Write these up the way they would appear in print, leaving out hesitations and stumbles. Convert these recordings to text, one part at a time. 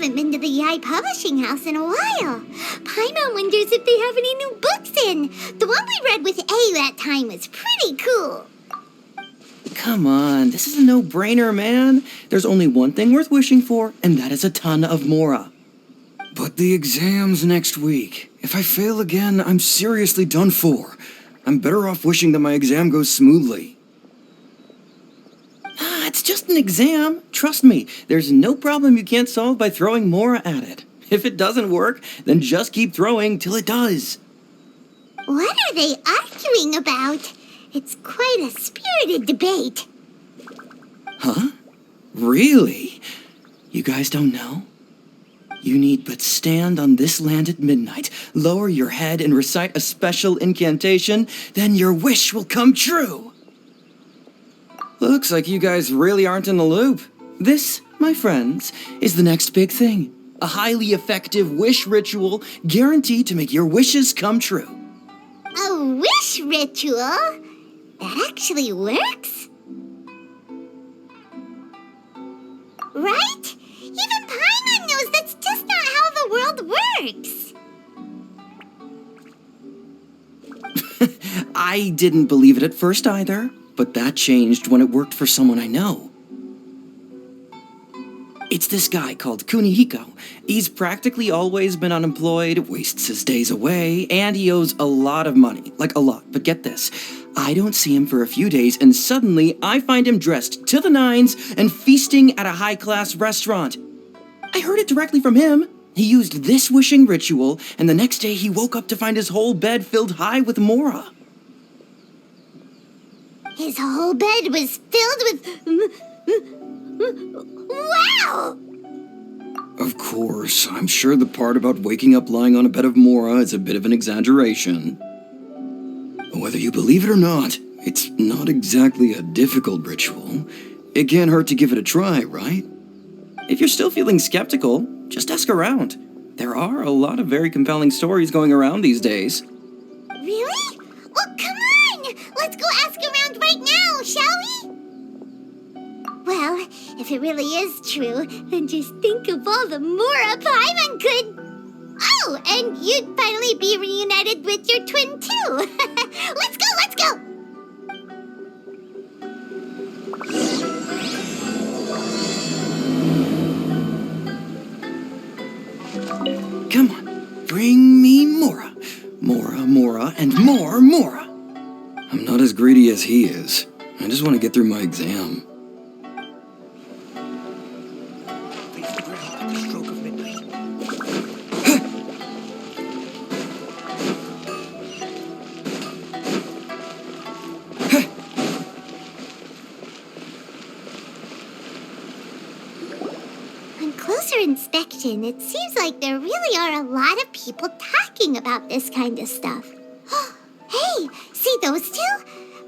haven't been to the Yai Publishing House in a while. Paimon wonders if they have any new books in. The one we read with A that time was pretty cool. Come on, this is a no-brainer, man. There's only one thing worth wishing for, and that is a ton of Mora. But the exam's next week. If I fail again, I'm seriously done for. I'm better off wishing that my exam goes smoothly. It's just an exam. Trust me, there's no problem you can't solve by throwing Mora at it. If it doesn't work, then just keep throwing till it does. What are they arguing about? It's quite a spirited debate. Huh? Really? You guys don't know? You need but stand on this land at midnight, lower your head and recite a special incantation, then your wish will come true. Looks like you guys really aren't in the loop. This, my friends, is the next big thing. A highly effective wish ritual guaranteed to make your wishes come true. A wish ritual? That actually works? Right? Even Paimon knows that's just not how the world works. I didn't believe it at first either, but that changed when it worked for someone I know. It's this guy called Kunihiko. He's practically always been unemployed, wastes his days away, and he owes a lot of money. Like a lot, but get this. I don't see him for a few days, and suddenly I find him dressed to the nines and feasting at a high-class restaurant. I heard it directly from him. He used this wishing ritual, and the next day he woke up to find his whole bed filled high with Mora. His whole bed was filled with... Wow! Of course, I'm sure the part about waking up lying on a bed of Mora is a bit of an exaggeration. Whether you believe it or not, it's not exactly a difficult ritual. It can't hurt to give it a try, right? If you're still feeling skeptical, just ask around. There are a lot of very compelling stories going around these days. Really? Well, come on! Let's go ask around right now, shall we? Well, if it really is true, then just think of all the Mora Paimon could... Oh, and you'd finally be reunited with your twin, too. Let's go, let's go! Come on, bring me Mora. Mora, Mora, and more Mora. I'm not as greedy as he is. I just want to get through my exam. On closer inspection, it seems like there really are a lot of people talking about this kind of stuff. Hey, see those two?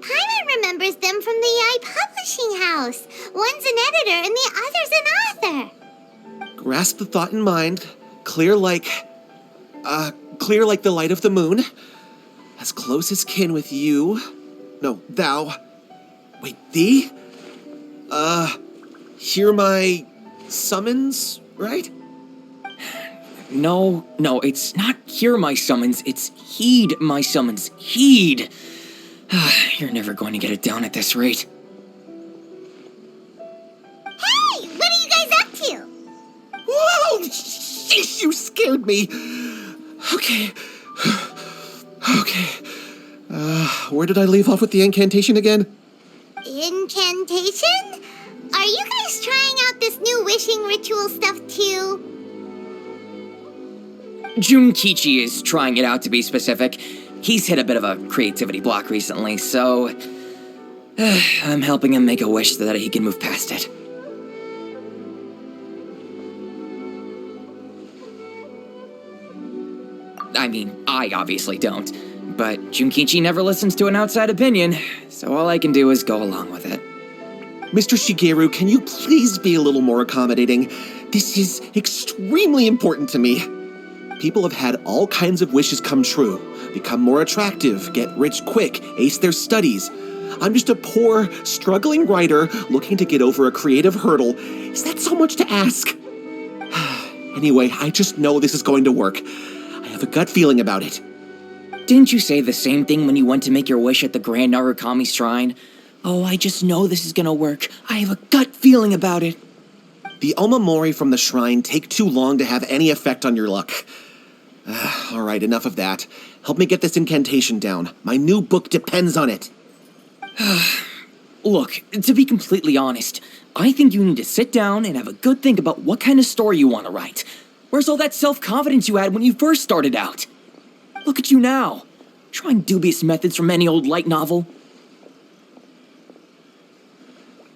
Paimon remembers them from the Yai Publishing House. One's an editor and the other's an author. Grasp the thought in mind. Clear like the light of the moon. As close as kin with you. No, thou. Wait, thee? Hear my summons, right? No, it's not hear my summons, it's heed my summons. Heed! You're never going to get it down at this rate. Hey, what are you guys up to? Whoa! Sheesh, you scared me! Okay. Where did I leave off with the incantation again? Incantation? Are you guys trying out this new wishing ritual stuff too? Junkichi is trying it out, to be specific. He's hit a bit of a creativity block recently, so... I'm helping him make a wish so that he can move past it. I mean, I obviously don't. But Junkichi never listens to an outside opinion, so all I can do is go along with it. Mr. Shigeru, can you please be a little more accommodating? This is extremely important to me. People have had all kinds of wishes come true. Become more attractive, get rich quick, ace their studies. I'm just a poor, struggling writer looking to get over a creative hurdle. Is that so much to ask? Anyway, I just know this is going to work. I have a gut feeling about it. Didn't you say the same thing when you went to make your wish at the Grand Narukami Shrine? Oh, I just know this is gonna work. I have a gut feeling about it. The Omamori from the shrine take too long to have any effect on your luck. All right, enough of that. Help me get this incantation down. My new book depends on it. Look, to be completely honest, I think you need to sit down and have a good think about what kind of story you want to write. Where's all that self-confidence you had when you first started out? Look at you now, trying dubious methods from any old light novel.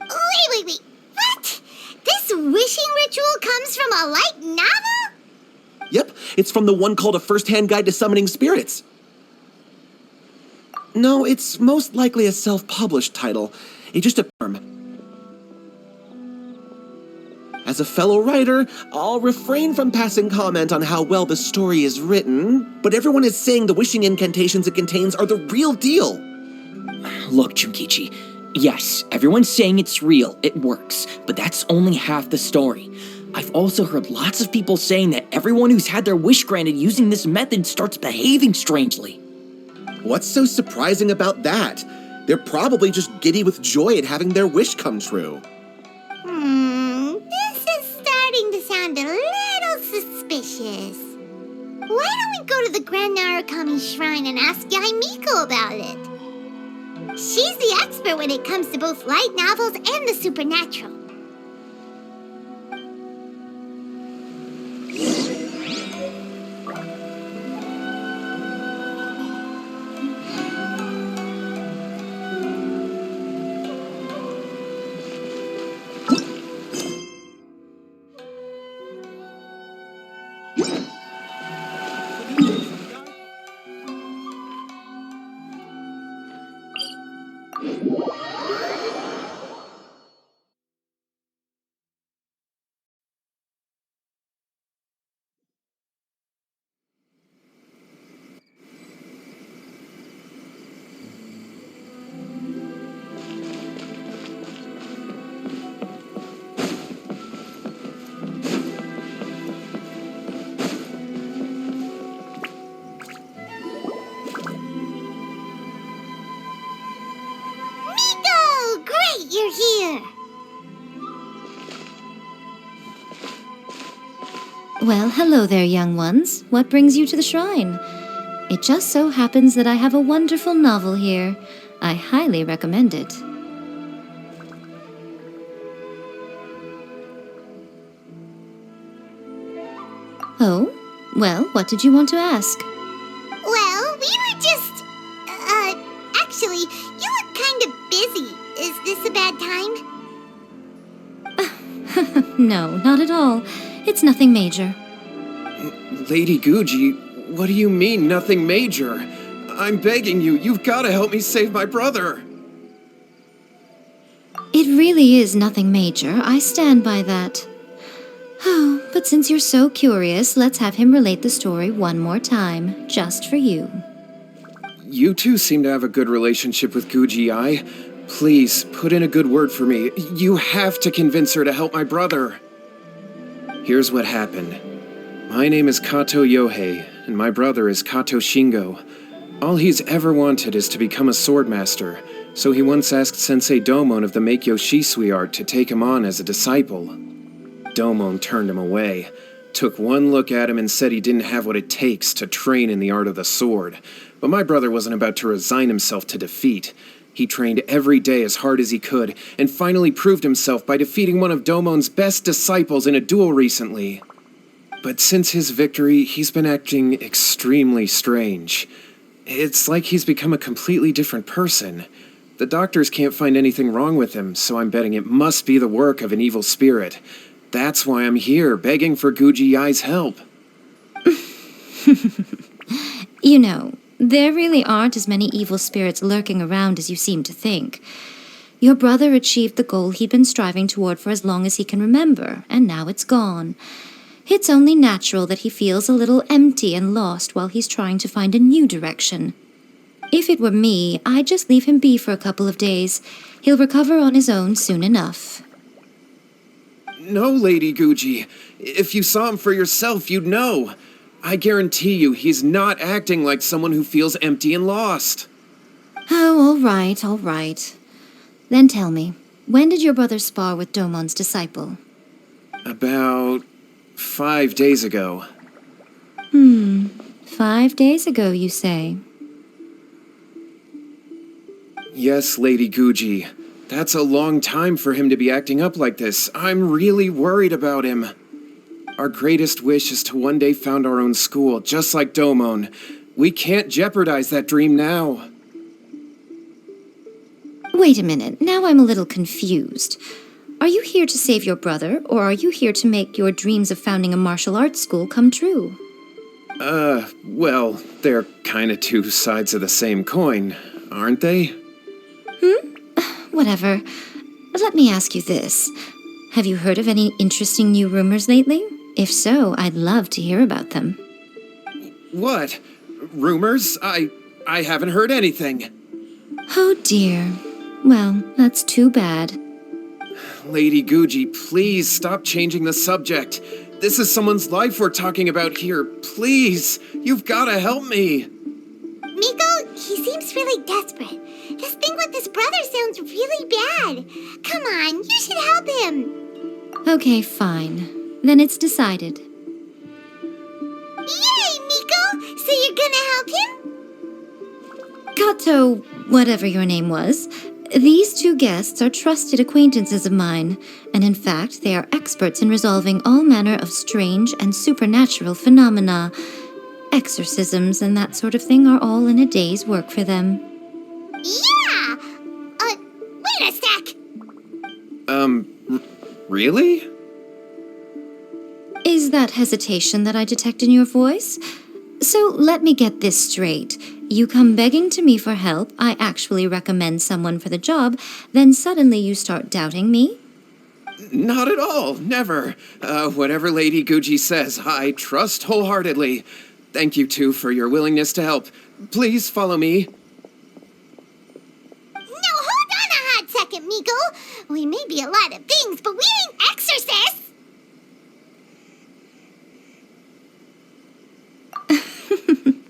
Wait. What? This wishing ritual comes from a light novel? Yep, it's from the one called A First-Hand Guide to Summoning Spirits. No, it's most likely a self-published title. It just a term. As a fellow writer, I'll refrain from passing comment on how well the story is written, but everyone is saying the wishing incantations it contains are the real deal. Look, Junkichi, yes, everyone's saying it's real, it works, but that's only half the story. I've also heard lots of people saying that everyone who's had their wish granted using this method starts behaving strangely. What's so surprising about that? They're probably just giddy with joy at having their wish come true. This is starting to sound a little suspicious. Why don't we go to the Grand Narukami Shrine and ask Yaimiko about it? She's the expert when it comes to both light novels and the supernatural. You're here. Well, hello there, young ones. What brings you to the shrine? It just so happens that I have a wonderful novel here. I highly recommend it. Oh? Well, what did you want to ask? Well, we were just... actually, you look kind of busy. Is this a bad time? No, not at all. It's nothing major. Lady Guji, what do you mean, nothing major? I'm begging you, you've got to help me save my brother. It really is nothing major. I stand by that. Oh, but since you're so curious, let's have him relate the story one more time, just for you. You two seem to have a good relationship with Guji-ai. Please, put in a good word for me. You have to convince her to help my brother. Here's what happened. My name is Kato Yohei, and my brother is Kato Shingo. All he's ever wanted is to become a swordmaster, so he once asked Sensei Domon of the Meikyo Shisui art to take him on as a disciple. Domon turned him away, took one look at him and said he didn't have what it takes to train in the art of the sword. But my brother wasn't about to resign himself to defeat. He trained every day as hard as he could, and finally proved himself by defeating one of Domon's best disciples in a duel recently. But since his victory, he's been acting extremely strange. It's like he's become a completely different person. The doctors can't find anything wrong with him, so I'm betting it must be the work of an evil spirit. That's why I'm here, begging for Guji-ai's help. You know, there really aren't as many evil spirits lurking around as you seem to think. Your brother achieved the goal he'd been striving toward for as long as he can remember, and now it's gone. It's only natural that he feels a little empty and lost while he's trying to find a new direction. If it were me, I'd just leave him be for a couple of days. He'll recover on his own soon enough. No, Lady Guji. If you saw him for yourself, you'd know. I guarantee you he's not acting like someone who feels empty and lost. Oh, all right, all right. Then tell me, when did your brother spar with Domon's disciple? About 5 days ago. 5 days ago, you say? Yes, Lady Guji. That's a long time for him to be acting up like this. I'm really worried about him. Our greatest wish is to one day found our own school, just like Domon. We can't jeopardize that dream now. Wait a minute, now I'm a little confused. Are you here to save your brother, or are you here to make your dreams of founding a martial arts school come true? Well, they're kinda two sides of the same coin, aren't they? Whatever. Let me ask you this. Have you heard of any interesting new rumors lately? If so, I'd love to hear about them. What? Rumors? I haven't heard anything. Oh dear. Well, that's too bad. Lady Guji, please stop changing the subject. This is someone's life we're talking about here. Please, you've gotta help me. Miko, he seems really desperate. His thing with his brother sounds really bad. Come on, you should help him. Okay, fine. Then it's decided. Yay, Miko! So you're gonna help him? Kato, whatever your name was, these two guests are trusted acquaintances of mine, and in fact, they are experts in resolving all manner of strange and supernatural phenomena. Exorcisms and that sort of thing are all in a day's work for them. Yeah! Wait a sec! Really? Is that hesitation that I detect in your voice? So let me get this straight. You come begging to me for help, I actually recommend someone for the job, then suddenly you start doubting me? Not at all, never. Whatever Lady Guji says, I trust wholeheartedly. Thank you, too, for your willingness to help. Please follow me. Now hold on a hot second, Miko. We may be a lot of things, but we ain't exorcists!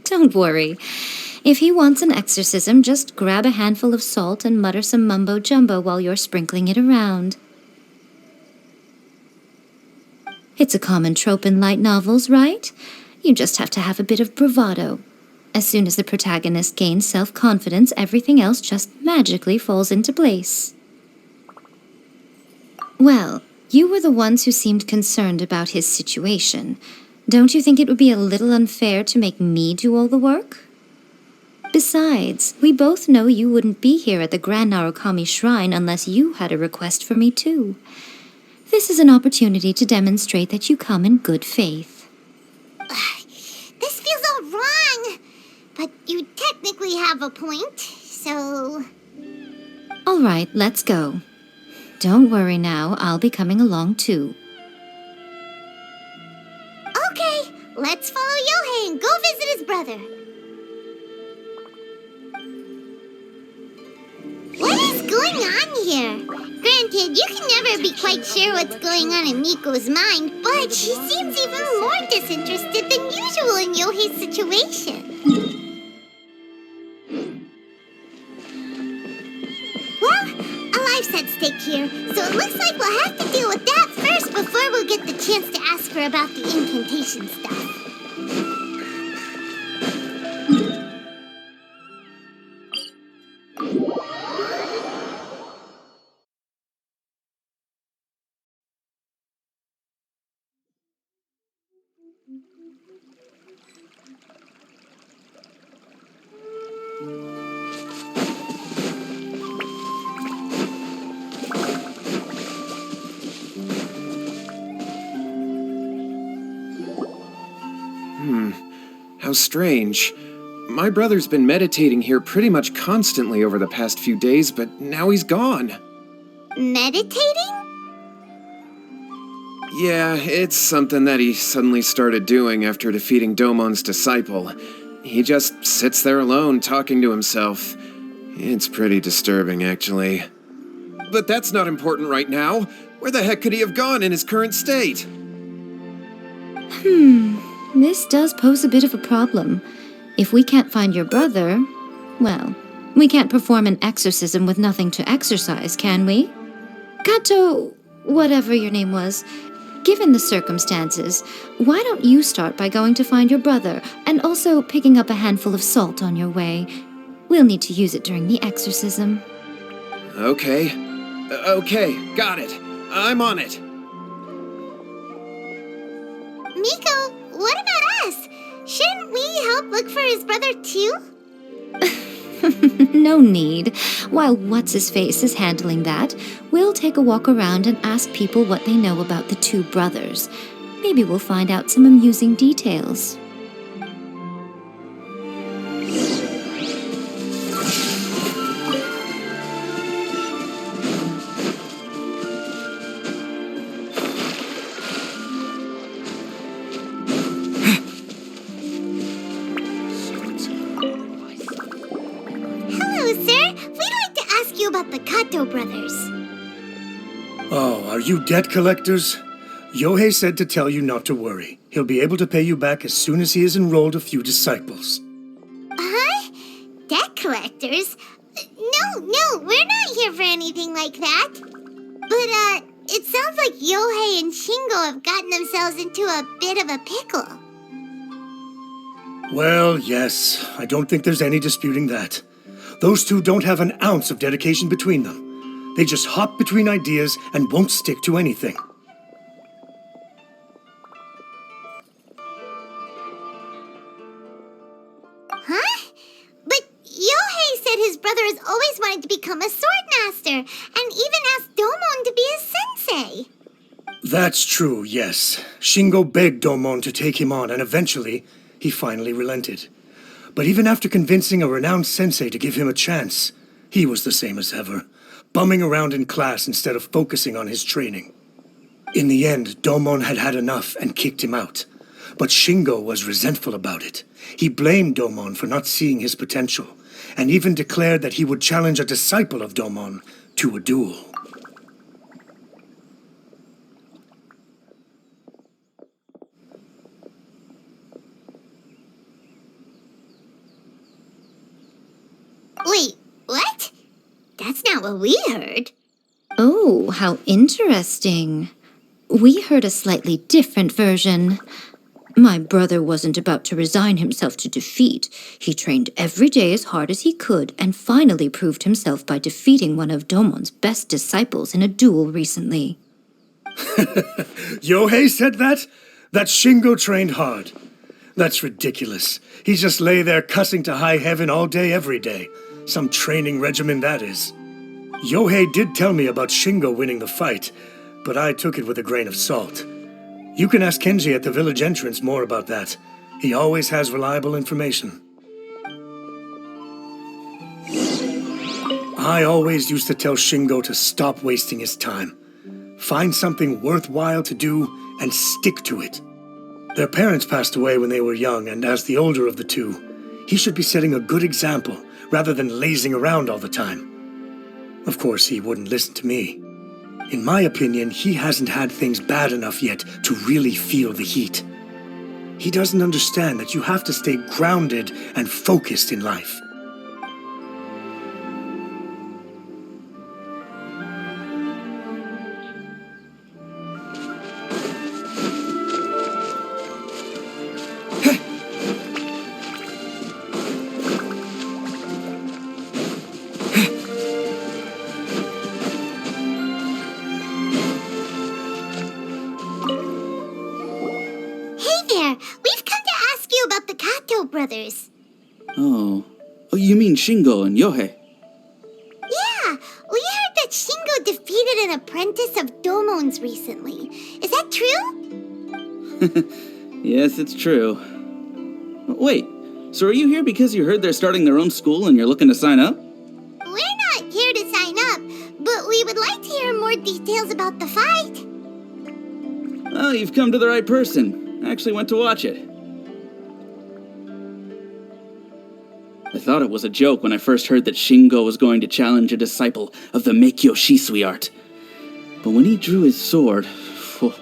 Don't worry. If he wants an exorcism, just grab a handful of salt and mutter some mumbo-jumbo while you're sprinkling it around. It's a common trope in light novels, right? You just have to have a bit of bravado. As soon as the protagonist gains self-confidence, everything else just magically falls into place. Well, you were the ones who seemed concerned about his situation. Don't you think it would be a little unfair to make me do all the work? Besides, we both know you wouldn't be here at the Grand Narukami Shrine unless you had a request for me too. This is an opportunity to demonstrate that you come in good faith. This feels all wrong. But you technically have a point, so... All right, let's go. Don't worry now, I'll be coming along too. Okay, let's follow Yohei and go visit his brother. What is going on here? Granted, you can never be quite sure what's going on in Miko's mind, but she seems even more disinterested than usual in Yohei's situation. Well, a life's at stake here, so it looks like we'll have to deal with that first before we'll get the chance to ask her about the incantation stuff. How strange. My brother's been meditating here pretty much constantly over the past few days, but now he's gone. Meditating? Yeah, it's something that he suddenly started doing after defeating Domon's disciple. He just sits there alone, talking to himself. It's pretty disturbing, actually. But that's not important right now. Where the heck could he have gone in his current state? This does pose a bit of a problem. If we can't find your brother, well, we can't perform an exorcism with nothing to exorcise, can we? Kato, whatever your name was, given the circumstances, why don't you start by going to find your brother and also picking up a handful of salt on your way? We'll need to use it during the exorcism. Okay. Okay, got it. I'm on it. Miko, what about us? Shouldn't we help look for his brother too? No need. While What's-His-Face is handling that, we'll take a walk around and ask people what they know about the two brothers. Maybe we'll find out some amusing details. Hello, sir. We'd like to ask you about the Kato brothers. Oh, are you debt collectors? Yohei said to tell you not to worry. He'll be able to pay you back as soon as he has enrolled a few disciples. Huh? Debt collectors? No, we're not here for anything like that. But, it sounds like Yohei and Shingo have gotten themselves into a bit of a pickle. Well, yes, I don't think there's any disputing that. Those two don't have an ounce of dedication between them. They just hop between ideas and won't stick to anything. Huh? But Yohei said his brother has always wanted to become a sword master, and even asked Domon to be his sensei. That's true, yes. Shingo begged Domon to take him on, and eventually, he finally relented. But even after convincing a renowned sensei to give him a chance, he was the same as ever, bumming around in class instead of focusing on his training. In the end, Domon had had enough and kicked him out. But Shingo was resentful about it. He blamed Domon for not seeing his potential, and even declared that he would challenge a disciple of Domon to a duel. Wait, what? That's not what we heard. Oh, how interesting. We heard a slightly different version. My brother wasn't about to resign himself to defeat. He trained every day as hard as he could and finally proved himself by defeating one of Domon's best disciples in a duel recently. Yohei said that? That Shingo trained hard. That's ridiculous. He just lay there cussing to high heaven all day, every day. Some training regimen, that is. Yohei did tell me about Shingo winning the fight, but I took it with a grain of salt. You can ask Kenji at the village entrance more about that. He always has reliable information. I always used to tell Shingo to stop wasting his time. Find something worthwhile to do and stick to it. Their parents passed away when they were young, and as the older of the two, he should be setting a good example rather than lazing around all the time. Of course, he wouldn't listen to me. In my opinion, he hasn't had things bad enough yet to really feel the heat. He doesn't understand that you have to stay grounded and focused in life. Brothers. Oh, you mean Shingo and Yohei? Yeah, we heard that Shingo defeated an apprentice of Domon's recently. Is that true? Yes, it's true. Wait, so are you here because you heard they're starting their own school and you're looking to sign up? We're not here to sign up, but we would like to hear more details about the fight. Well, you've come to the right person. I actually went to watch it. I thought it was a joke when I first heard that Shingo was going to challenge a disciple of the Meikyo Shisui art. But when he drew his sword, phew,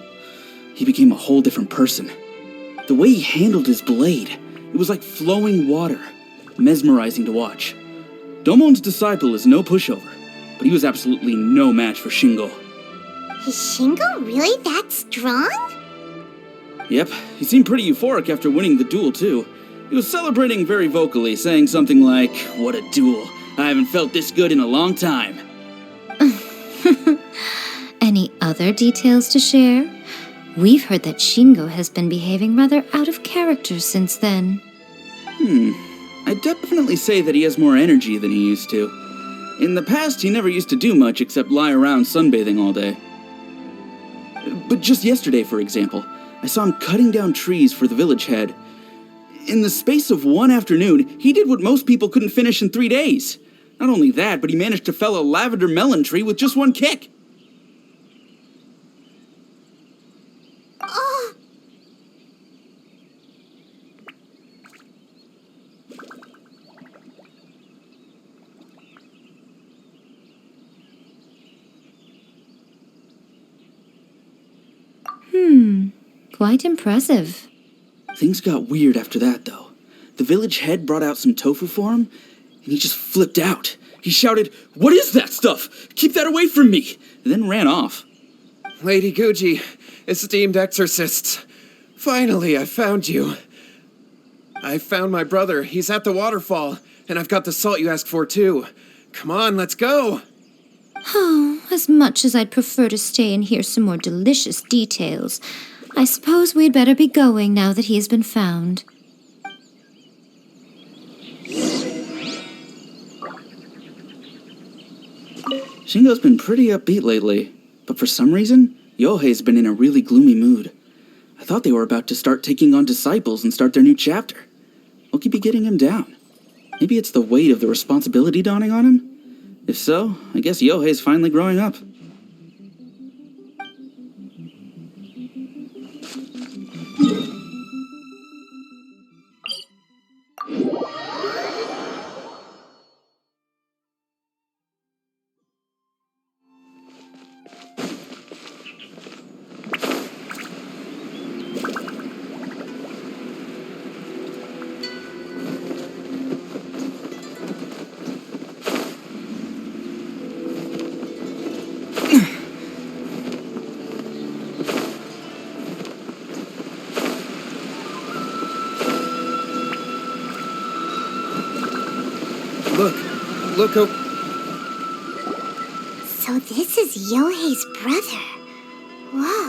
he became a whole different person. The way he handled his blade, it was like flowing water, mesmerizing to watch. Domon's disciple is no pushover, but he was absolutely no match for Shingo. Is Shingo really that strong? Yep, he seemed pretty euphoric after winning the duel, too. He was celebrating very vocally, saying something like, "What a duel. I haven't felt this good in a long time." Any other details to share? We've heard that Shingo has been behaving rather out of character since then. I'd definitely say that he has more energy than he used to. In the past, he never used to do much except lie around sunbathing all day. But just yesterday, for example, I saw him cutting down trees for the village head. In the space of one afternoon, he did what most people couldn't finish in 3 days. Not only that, but he managed to fell a lavender melon tree with just one kick. Oh. Quite impressive. Things got weird after that, though. The village head brought out some tofu for him, and he just flipped out. He shouted, "What is that stuff? Keep that away from me!" and then ran off. Lady Guji, esteemed exorcists, finally I found you. I found my brother. He's at the waterfall, and I've got the salt you asked for, too. Come on, let's go. Oh, as much as I'd prefer to stay and hear some more delicious details, I suppose we'd better be going now that he has been found. Shingo's been pretty upbeat lately, but for some reason, Yohei's been in a really gloomy mood. I thought they were about to start taking on disciples and start their new chapter. What could be getting him down? Maybe it's the weight of the responsibility dawning on him? If so, I guess Yohei's finally growing up. Look, So this is Yohei's brother. Whoa.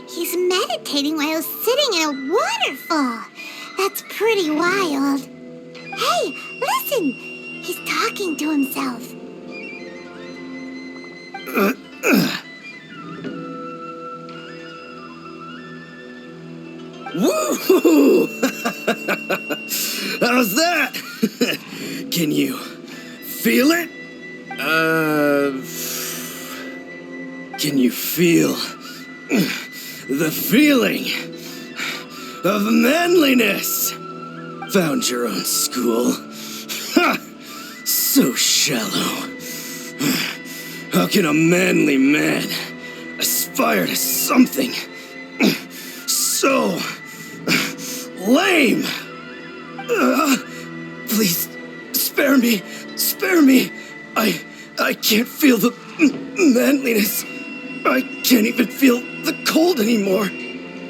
He's meditating while sitting in a waterfall. That's pretty wild. Hey, listen! He's talking to himself. Woo! How's that? Can you feel it? Can you feel the feeling of manliness? Found your own school. Ha! So shallow. How can a manly man aspire to something so lame? Please, spare me. Spare me. I can't feel the manliness. I can't even feel the cold anymore.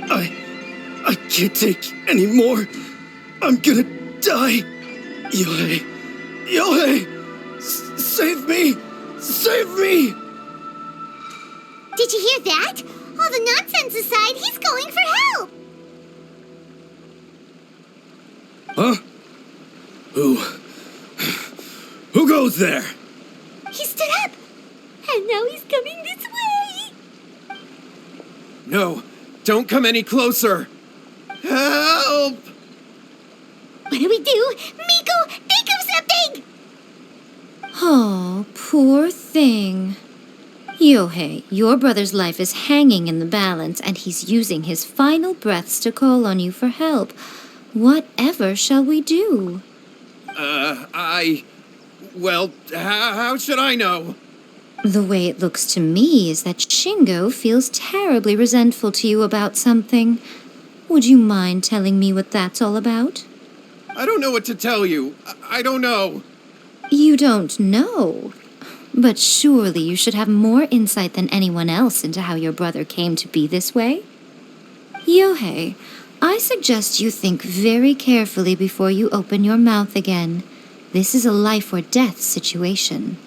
I can't take any more. I'm gonna die. Yohei. Yohei! Save me! Save me! Did you hear that? All the nonsense aside, he's calling for help. Huh? Who goes there? He stood up, and now he's coming this way. no, don't come any closer. Help! What do we do? Miko, think of something! Oh, poor thing. Yohei, your brother's life is hanging in the balance, and he's using his final breaths to call on you for help. Whatever shall we do? Well, how should I know? The way it looks to me is that Shingo feels terribly resentful to you about something. Would you mind telling me what that's all about? I don't know what to tell you. I don't know. You don't know. But surely you should have more insight than anyone else into how your brother came to be this way. Yohei, I suggest you think very carefully before you open your mouth again. This is a life or death situation.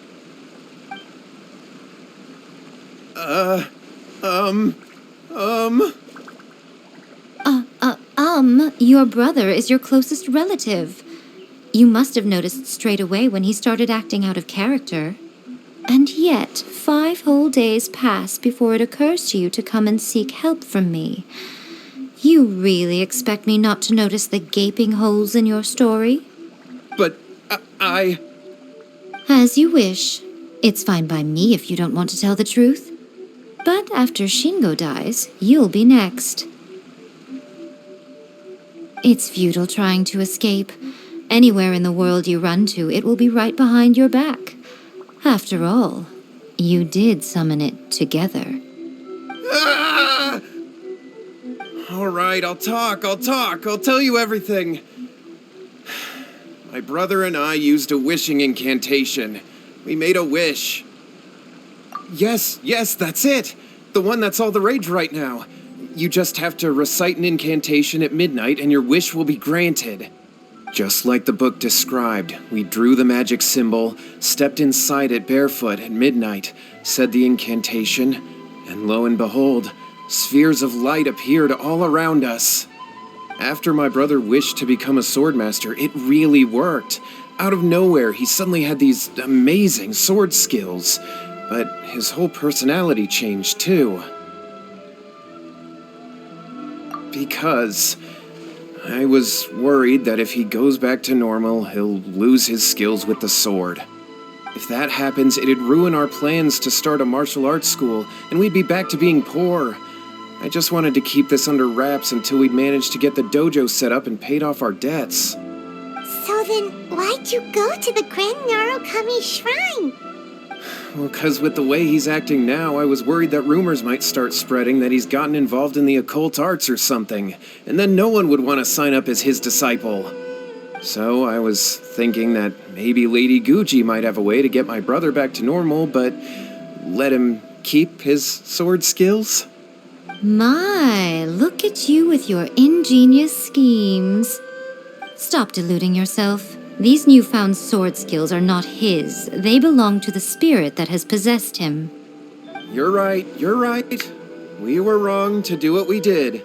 Your brother is your closest relative. You must have noticed straight away when he started acting out of character. And yet, 5 whole days pass before it occurs to you to come and seek help from me. You really expect me not to notice the gaping holes in your story? But I... As you wish. It's fine by me if you don't want to tell the truth. But after Shingo dies, you'll be next. It's futile trying to escape. Anywhere in the world you run to, it will be right behind your back. After all, you did summon it together. Ah! All right, I'll talk. I'll tell you everything. My brother and I used a wishing incantation. We made a wish. Yes, that's it. The one that's all the rage right now. You just have to recite an incantation at midnight and your wish will be granted. Just like the book described, we drew the magic symbol, stepped inside it barefoot at midnight, said the incantation, and lo and behold, spheres of light appeared all around us. After my brother wished to become a swordmaster, it really worked. Out of nowhere, he suddenly had these amazing sword skills, but his whole personality changed too. Because I was worried that if he goes back to normal, he'll lose his skills with the sword. If that happens, it'd ruin our plans to start a martial arts school, and we'd be back to being poor. I just wanted to keep this under wraps until we'd managed to get the dojo set up and paid off our debts. So then, why'd you go to the Grand Narukami Shrine? Well, 'cause with the way he's acting now, I was worried that rumors might start spreading that he's gotten involved in the occult arts or something, and then no one would want to sign up as his disciple. So I was thinking that maybe Lady Gucci might have a way to get my brother back to normal, but let him keep his sword skills? My, look at you with your ingenious schemes. Stop deluding yourself. These newfound sword skills are not his. They belong to the spirit that has possessed him. You're right. We were wrong to do what we did.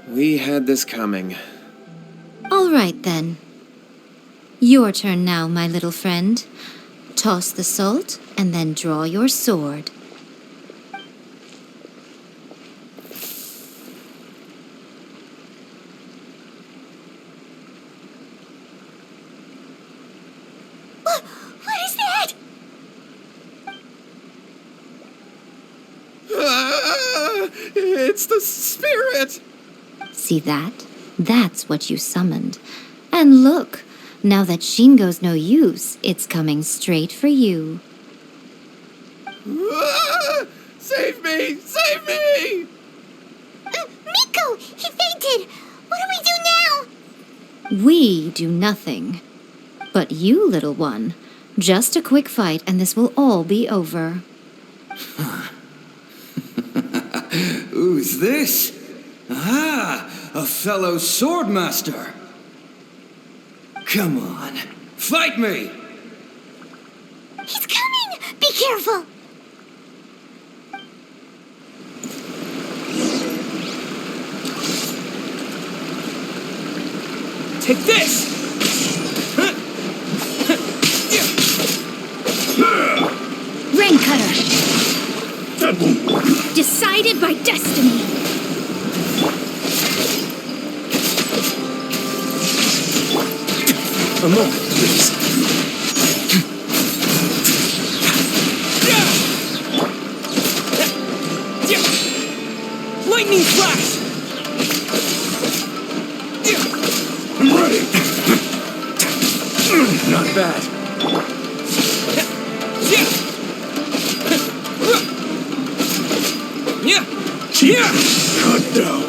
We had this coming. All right, then. Your turn now, my little friend. Toss the salt, and then draw your sword. What is that? It's the spirit! See that? That's what you summoned. And look, now that Shingo's no use, it's coming straight for you. Save me! Save me! Miko! He fainted! What do we do now? We do nothing. But you, little one, just a quick fight and this will all be over. Who's this? Ah, a fellow swordmaster. Come on, fight me! He's coming! Be careful! Take this! Rain Cutter! Decided by destiny! A moment, please. Lightning flash! I'm ready. Not bad. Yeah! Cut down.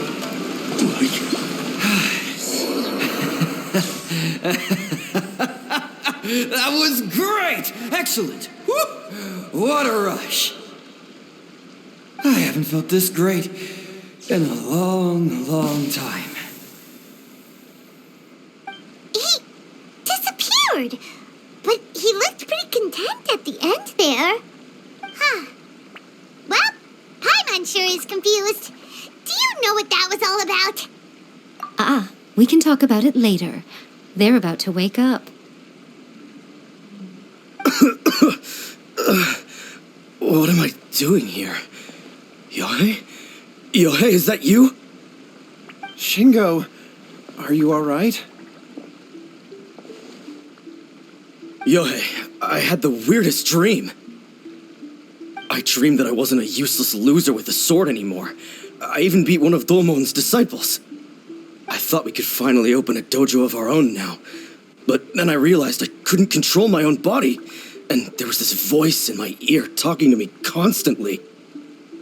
That was great! Excellent! Woo! What a rush! I haven't felt this great in a long, long time. He disappeared, but he looked pretty content at the end there. Huh. Well, Paimon sure is confused. Do you know what that was all about? We can talk about it later. They're about to wake up. What am I doing here? Yohei? Yohei, is that you? Shingo, are you alright? Yohei, I had the weirdest dream. I dreamed that I wasn't a useless loser with a sword anymore. I even beat one of Domon's disciples. I thought we could finally open a dojo of our own now. But then I realized I couldn't control my own body, and there was this voice in my ear talking to me constantly.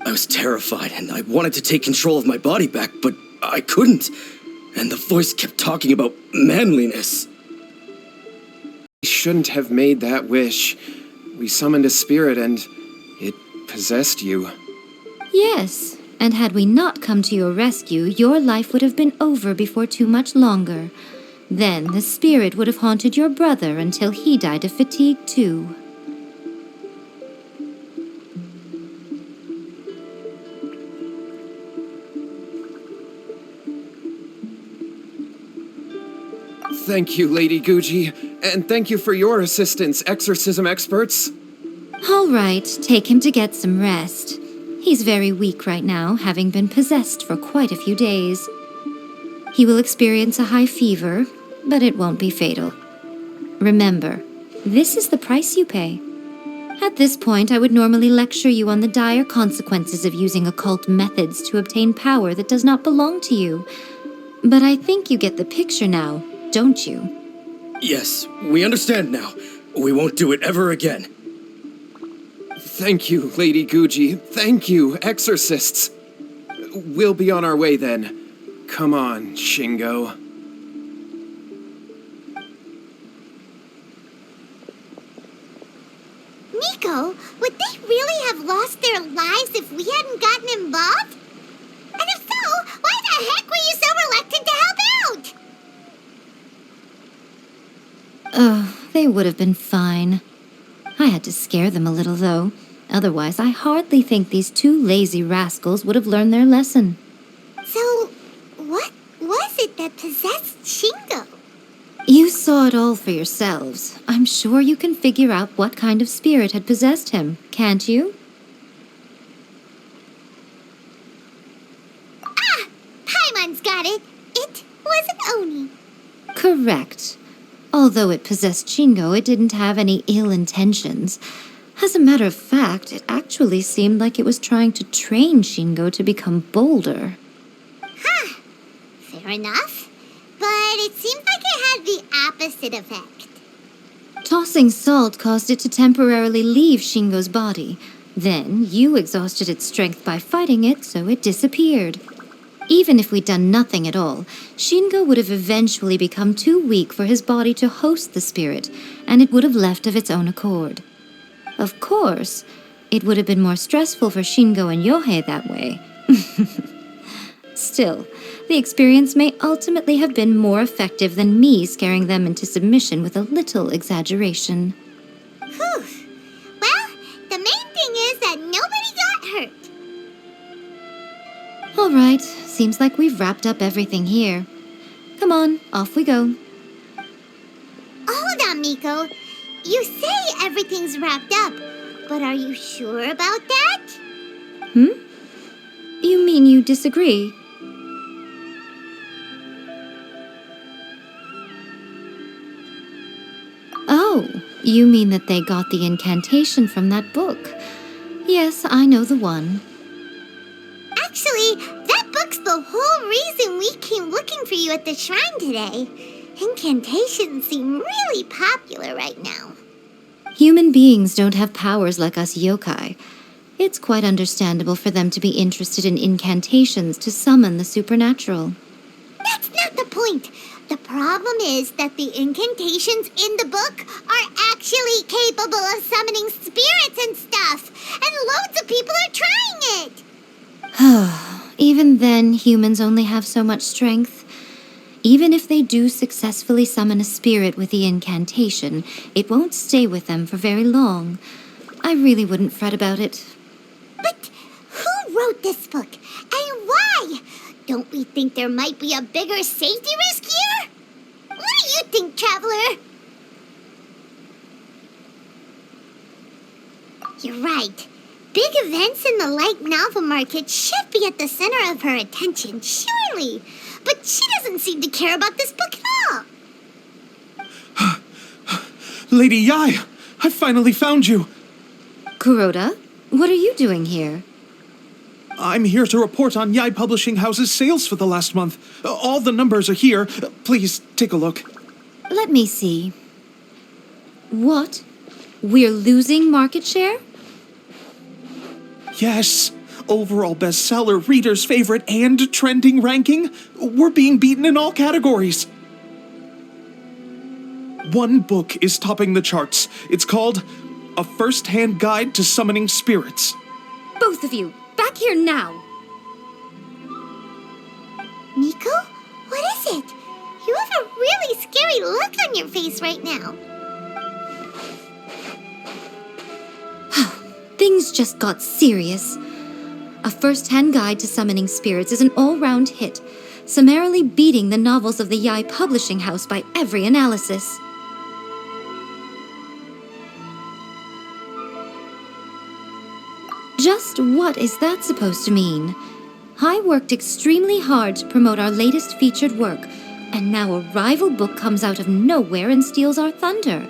I was terrified, and I wanted to take control of my body back, but I couldn't. And the voice kept talking about manliness. We shouldn't have made that wish. We summoned a spirit and it possessed you. Yes, and had we not come to your rescue, your life would have been over before too much longer. Then the spirit would have haunted your brother until he died of fatigue too. Thank you, Lady Guji, and thank you for your assistance, exorcism experts. All right, take him to get some rest. He's very weak right now, having been possessed for quite a few days. He will experience a high fever, but it won't be fatal. Remember, this is the price you pay. At this point, I would normally lecture you on the dire consequences of using occult methods to obtain power that does not belong to you. But I think you get the picture now, don't you? Yes, we understand now. We won't do it ever again. Thank you, Lady Guji. Thank you, exorcists. We'll be on our way then. Come on, Shingo. Miko, would they really have lost their lives if we hadn't gotten involved? And if so, why the heck were you so reluctant to help out? Oh, they would have been fine. I had to scare them a little, though. Otherwise, I hardly think these two lazy rascals would have learned their lesson. So, what was it that possessed Shingo? You saw it all for yourselves. I'm sure you can figure out what kind of spirit had possessed him, can't you? Ah! Paimon's got it. It was an Oni. Correct. Although it possessed Shingo, it didn't have any ill intentions. As a matter of fact, it actually seemed like it was trying to train Shingo to become bolder. Huh. Fair enough. But it seemed like it had the opposite effect. Tossing salt caused it to temporarily leave Shingo's body. Then, you exhausted its strength by fighting it, so it disappeared. Even if we'd done nothing at all, Shingo would have eventually become too weak for his body to host the spirit, and it would have left of its own accord. Of course, it would have been more stressful for Shingo and Yohei that way. Still, the experience may ultimately have been more effective than me scaring them into submission with a little exaggeration. Whew. Well, the main thing is that nobody got hurt. All right, seems like we've wrapped up everything here. Come on, off we go. Hold on, Miko. You say everything's wrapped up, but are you sure about that? You mean you disagree? Oh, you mean that they got the incantation from that book. Yes, I know the one. Actually, that book's the whole reason we came looking for you at the shrine today. Incantations seem really popular right now. Human beings don't have powers like us yokai. It's quite understandable for them to be interested in incantations to summon the supernatural. That's not the point. The problem is that the incantations in the book are actually capable of summoning spirits and stuff, and loads of people are trying it. Even then, humans only have so much strength. Even if they do successfully summon a spirit with the incantation, it won't stay with them for very long. I really wouldn't fret about it. But who wrote this book, and why? Don't we think there might be a bigger safety risk here? What do you think, Traveler? You're right. Big events in the light novel market should be at the center of her attention, surely. But she doesn't seem to care about this book at all. Lady Yai, I finally found you. Kuroda, what are you doing here? I'm here to report on Yai Publishing House's sales for the last month. All the numbers are here. Please take a look. Let me see. What? We're losing market share? Yes. Overall bestseller, readers' favorite, and trending ranking. We're being beaten in all categories. One book is topping the charts. It's called A First-Hand Guide to Summoning Spirits. Both of you, back here now! Nico? What is it? You have a really scary look on your face right now. Things just got serious. A First-Hand Guide to Summoning Spirits is an all-round hit, summarily beating the novels of the Yai Publishing House by every analysis. Just what is that supposed to mean? I worked extremely hard to promote our latest featured work, and now a rival book comes out of nowhere and steals our thunder.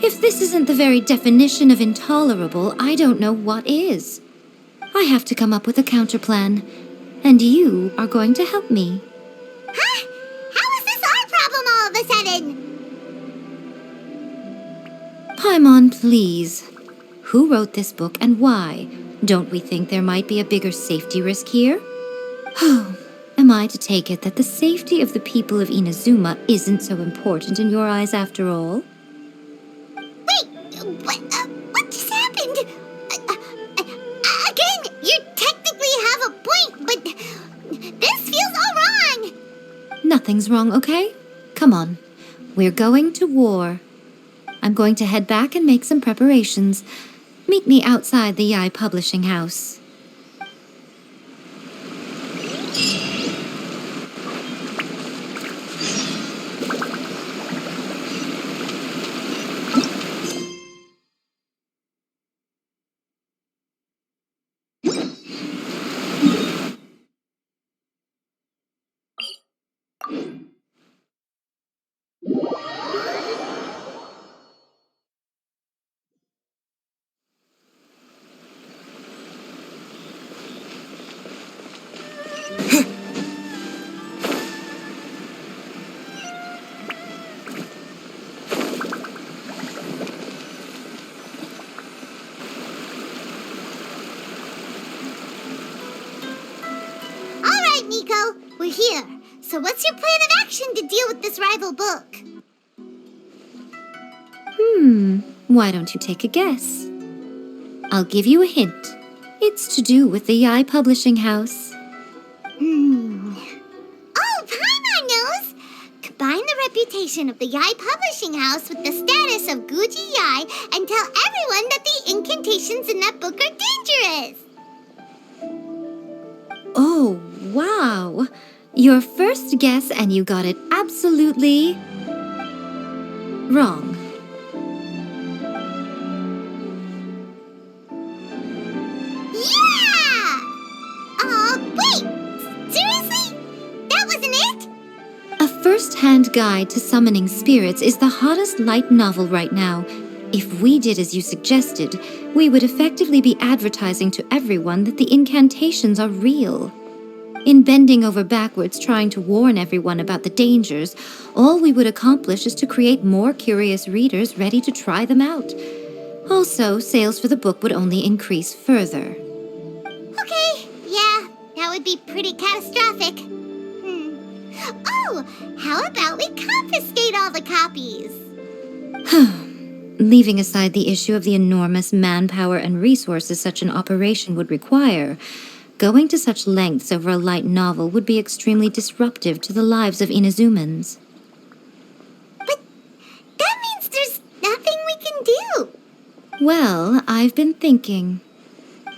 If this isn't the very definition of intolerable, I don't know what is. I have to come up with a counterplan, and you are going to help me. Huh? How is this our problem all of a sudden? Paimon, please. Who wrote this book and why? Don't we think there might be a bigger safety risk here? Oh, am I to take it that the safety of the people of Inazuma isn't so important in your eyes after all? Wait, what just happened? Again, you technically have a point, but this feels all wrong. Nothing's wrong, okay? Come on. We're going to war. I'm going to head back and make some preparations. Meet me outside the Yai Publishing House. Nico, we're here. So what's your plan of action to deal with this rival book? Why don't you take a guess? I'll give you a hint. It's to do with the Yai Publishing House. Oh, Paimon knows! Combine the reputation of the Yai Publishing House with the status of Guji Yai and tell everyone that the incantations in that book are dangerous! Oh, wow. Your first guess and you got it absolutely wrong. Yeah! Wait! Seriously? That wasn't it? A First-Hand Guide to Summoning Spirits is the hottest light novel right now. If we did as you suggested, we would effectively be advertising to everyone that the incantations are real. In bending over backwards trying to warn everyone about the dangers, all we would accomplish is to create more curious readers ready to try them out. Also, sales for the book would only increase further. Okay, yeah, that would be pretty catastrophic. Oh, how about we confiscate all the copies? Leaving aside the issue of the enormous manpower and resources such an operation would require, going to such lengths over a light novel would be extremely disruptive to the lives of Inazumans. But that means there's nothing we can do. Well, I've been thinking.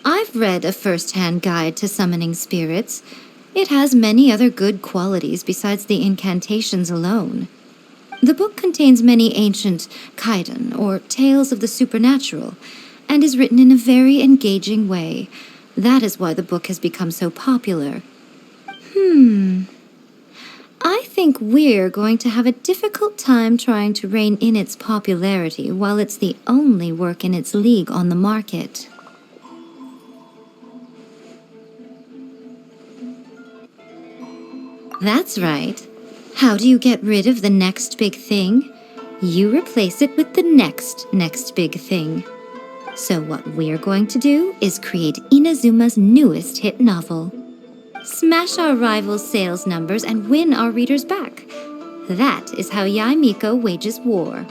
I've read a first-hand guide to summoning spirits. It has many other good qualities besides the incantations alone. The book contains many ancient kaidan, or tales of the supernatural, and is written in a very engaging way. That is why the book has become so popular. I think we're going to have a difficult time trying to rein in its popularity while it's the only work in its league on the market. That's right. How do you get rid of the next big thing? You replace it with the next big thing. So what we're going to do is create Inazuma's newest hit novel. Smash our rivals' sales numbers and win our readers back. That is how Yaimiko wages war.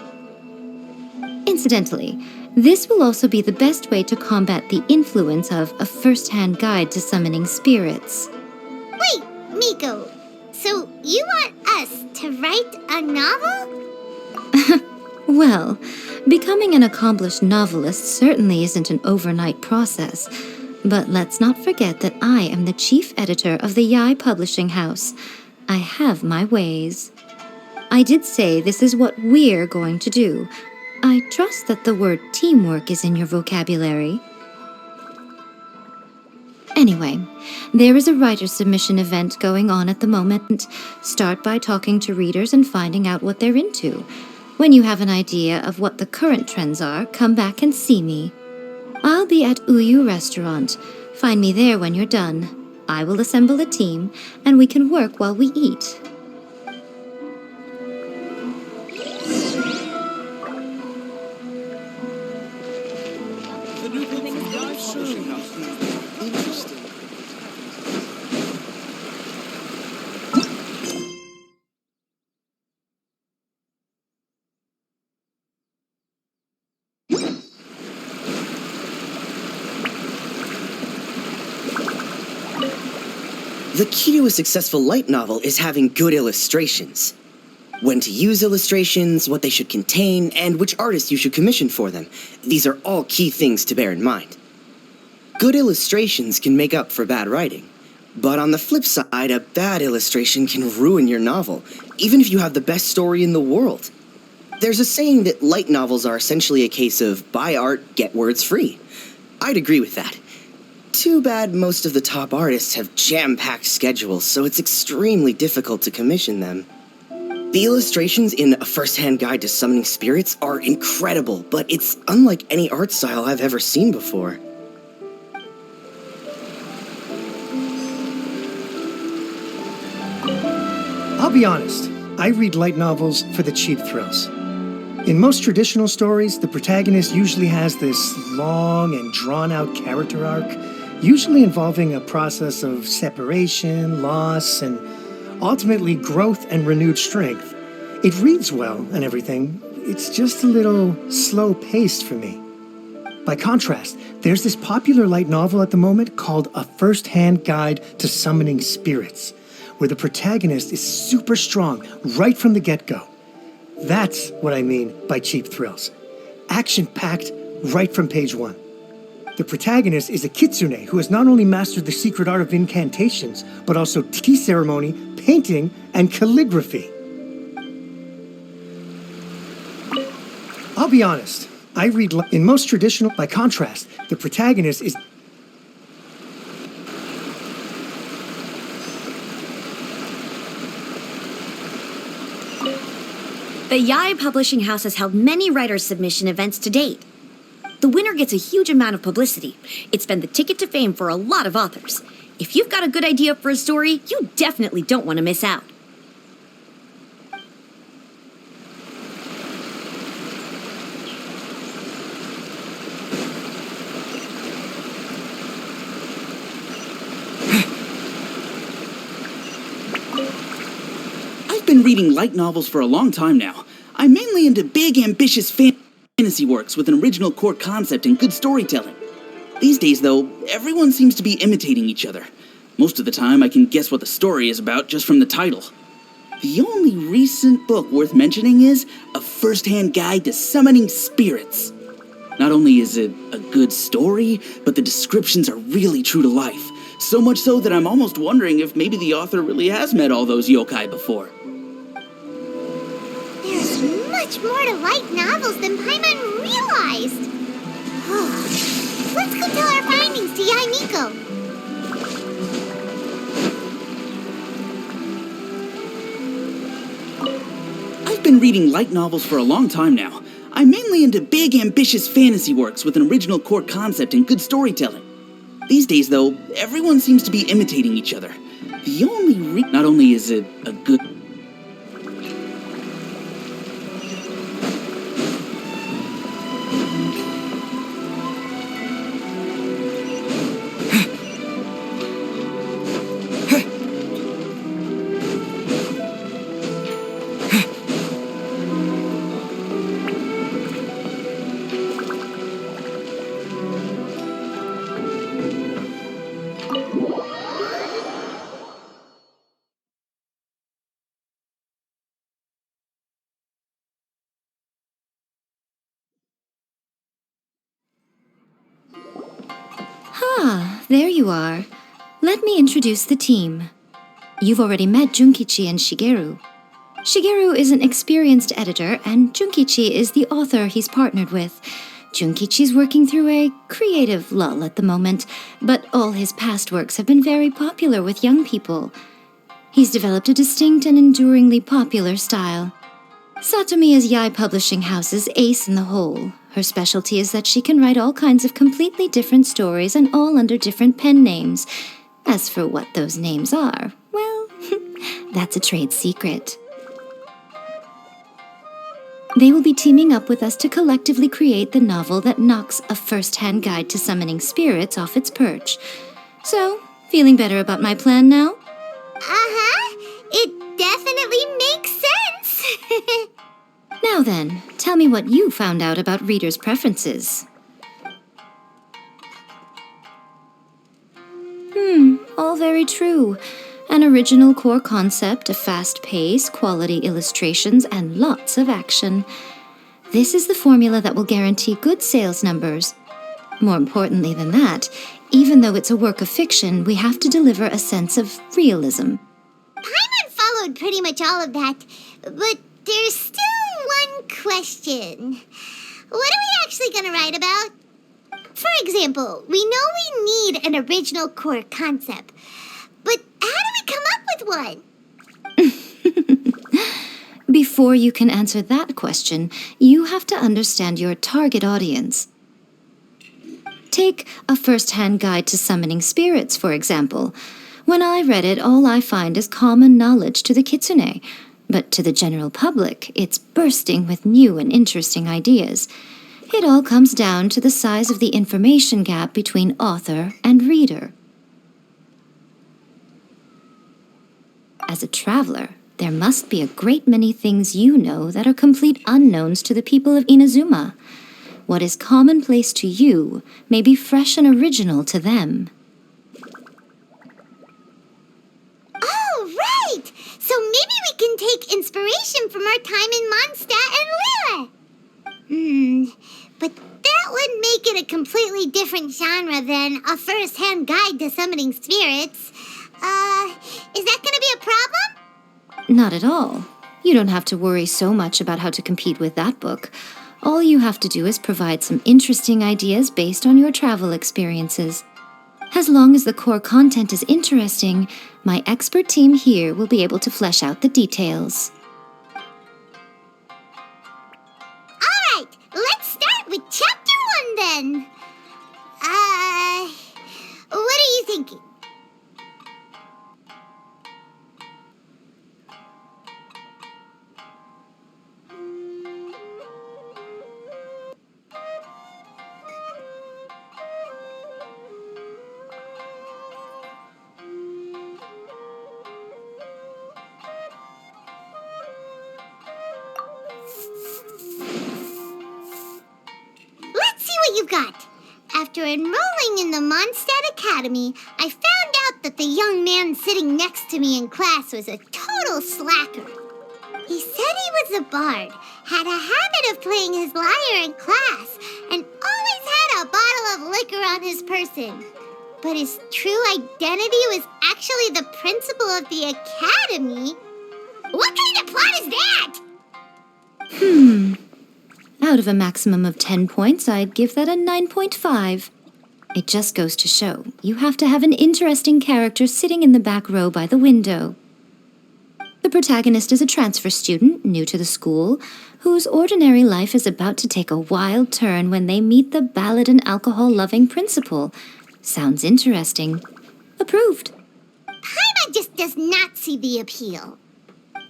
Incidentally, this will also be the best way to combat the influence of a first-hand guide to summoning spirits. Wait, Miko, so you want us to write a novel? Well, becoming an accomplished novelist certainly isn't an overnight process. But let's not forget that I am the chief editor of the Yai Publishing House. I have my ways. I did say this is what we're going to do. I trust that the word teamwork is in your vocabulary. Anyway, there is a writer's submission event going on at the moment. Start by talking to readers and finding out what they're into. When you have an idea of what the current trends are, come back and see me. I'll be at Uyu Restaurant. Find me there when you're done. I will assemble a team, and we can work while we eat. The key to a successful light novel is having good illustrations. When to use illustrations, what they should contain, and which artists you should commission for them. These are all key things to bear in mind. Good illustrations can make up for bad writing. But on the flip side, a bad illustration can ruin your novel, even if you have the best story in the world. There's a saying that light novels are essentially a case of buy art, get words free. I'd agree with that. Too bad most of the top artists have jam-packed schedules, so it's extremely difficult to commission them. The illustrations in A First-Hand Guide to Summoning Spirits are incredible, but it's unlike any art style I've ever seen before. I'll be honest, I read light novels for the cheap thrills. In most traditional stories, the protagonist usually has this long and drawn-out character arc, usually involving a process of separation, loss, and ultimately growth and renewed strength. It reads well and everything, it's just a little slow-paced for me. By contrast, there's this popular light novel at the moment called A First-Hand Guide to Summoning Spirits, where the protagonist is super strong right from the get-go. That's what I mean by cheap thrills. Action-packed right from page one. The protagonist is a kitsune who has not only mastered the secret art of incantations, but also tea ceremony, painting, and calligraphy. I'll be honest, I read in most traditional, by contrast, the protagonist is The Yai Publishing House has held many writers' submission events to date. The winner gets a huge amount of publicity. It's been the ticket to fame for a lot of authors. If you've got a good idea for a story, you definitely don't want to miss out. been reading light novels for a long time now. I'm mainly into big, ambitious fantasy works with an original core concept and good storytelling. These days, though, everyone seems to be imitating each other. Most of the time, I can guess what the story is about just from the title. The only recent book worth mentioning is A First-Hand Guide to Summoning Spirits. Not only is it a good story, but the descriptions are really true to life. So much so that I'm almost wondering if maybe the author really has met all those yokai before. There's much more to light novels than Paimon realized. Let's go tell our findings to Yai Miko. I've been reading light novels for a long time now. I'm mainly into big, ambitious fantasy works with an original core concept and good storytelling. These days, though, everyone seems to be imitating each other. The only not only is it a good... Ah, there you are. Let me introduce the team. You've already met Junkichi and Shigeru. Shigeru is an experienced editor, and Junkichi is the author he's partnered with. Junkichi's working through a creative lull at the moment, but all his past works have been very popular with young people. He's developed a distinct and enduringly popular style. Satomi is Yai Publishing House's ace in the hole. Her specialty is that she can write all kinds of completely different stories and all under different pen names. As for what those names are, well, that's a trade secret. They will be teaming up with us to collectively create the novel that knocks A First-Hand Guide to Summoning Spirits off its perch. So, feeling better about my plan now? It definitely makes sense. Now then, tell me what you found out about readers' preferences. All very true. An original core concept, a fast pace, quality illustrations, and lots of action. This is the formula that will guarantee good sales numbers. More importantly than that, even though it's a work of fiction, we have to deliver a sense of realism. Paimon followed pretty much all of that, but there's still one question. What are we actually going to write about? For example, we know we need an original core concept, but how do we come up with one? Before you can answer that question, you have to understand your target audience. Take A First-Hand Guide to Summoning Spirits, for example. When I read it, all I find is common knowledge to the kitsune. But to the general public, it's bursting with new and interesting ideas. It all comes down to the size of the information gap between author and reader. As a traveler, there must be a great many things you know that are complete unknowns to the people of Inazuma. What is commonplace to you may be fresh and original to them. Oh, right! So maybe we can take inspiration from our time in Mondstadt and Lille. But that would make it a completely different genre than A First-Hand Guide to Summoning Spirits. Is that gonna be a problem? Not at all. You don't have to worry so much about how to compete with that book. All you have to do is provide some interesting ideas based on your travel experiences. As long as the core content is interesting, my expert team here will be able to flesh out the details. All right, let's start with Chapter 1 then. What are you thinking? after enrolling in the Mondstadt Academy, I found out that the young man sitting next to me in class was a total slacker. He said he was a bard, had a habit of playing his lyre in class, and always had a bottle of liquor on his person. But his true identity was actually the principal of the academy. What kind of plot is that? Out of a maximum of 10 points, I'd give that a 9.5. It just goes to show, you have to have an interesting character sitting in the back row by the window. The protagonist is a transfer student, new to the school, whose ordinary life is about to take a wild turn when they meet the ballad and alcohol-loving principal. Sounds interesting. Approved. Paimon just does not see the appeal.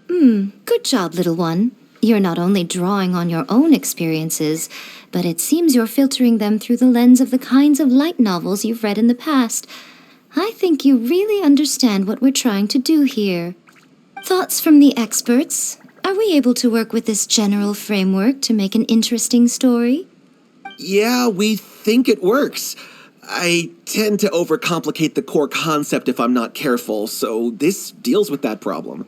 Good job, little one. You're not only drawing on your own experiences, but it seems you're filtering them through the lens of the kinds of light novels you've read in the past. I think you really understand what we're trying to do here. Thoughts from the experts? Are we able to work with this general framework to make an interesting story? Yeah, we think it works. I tend to overcomplicate the core concept if I'm not careful, so this deals with that problem.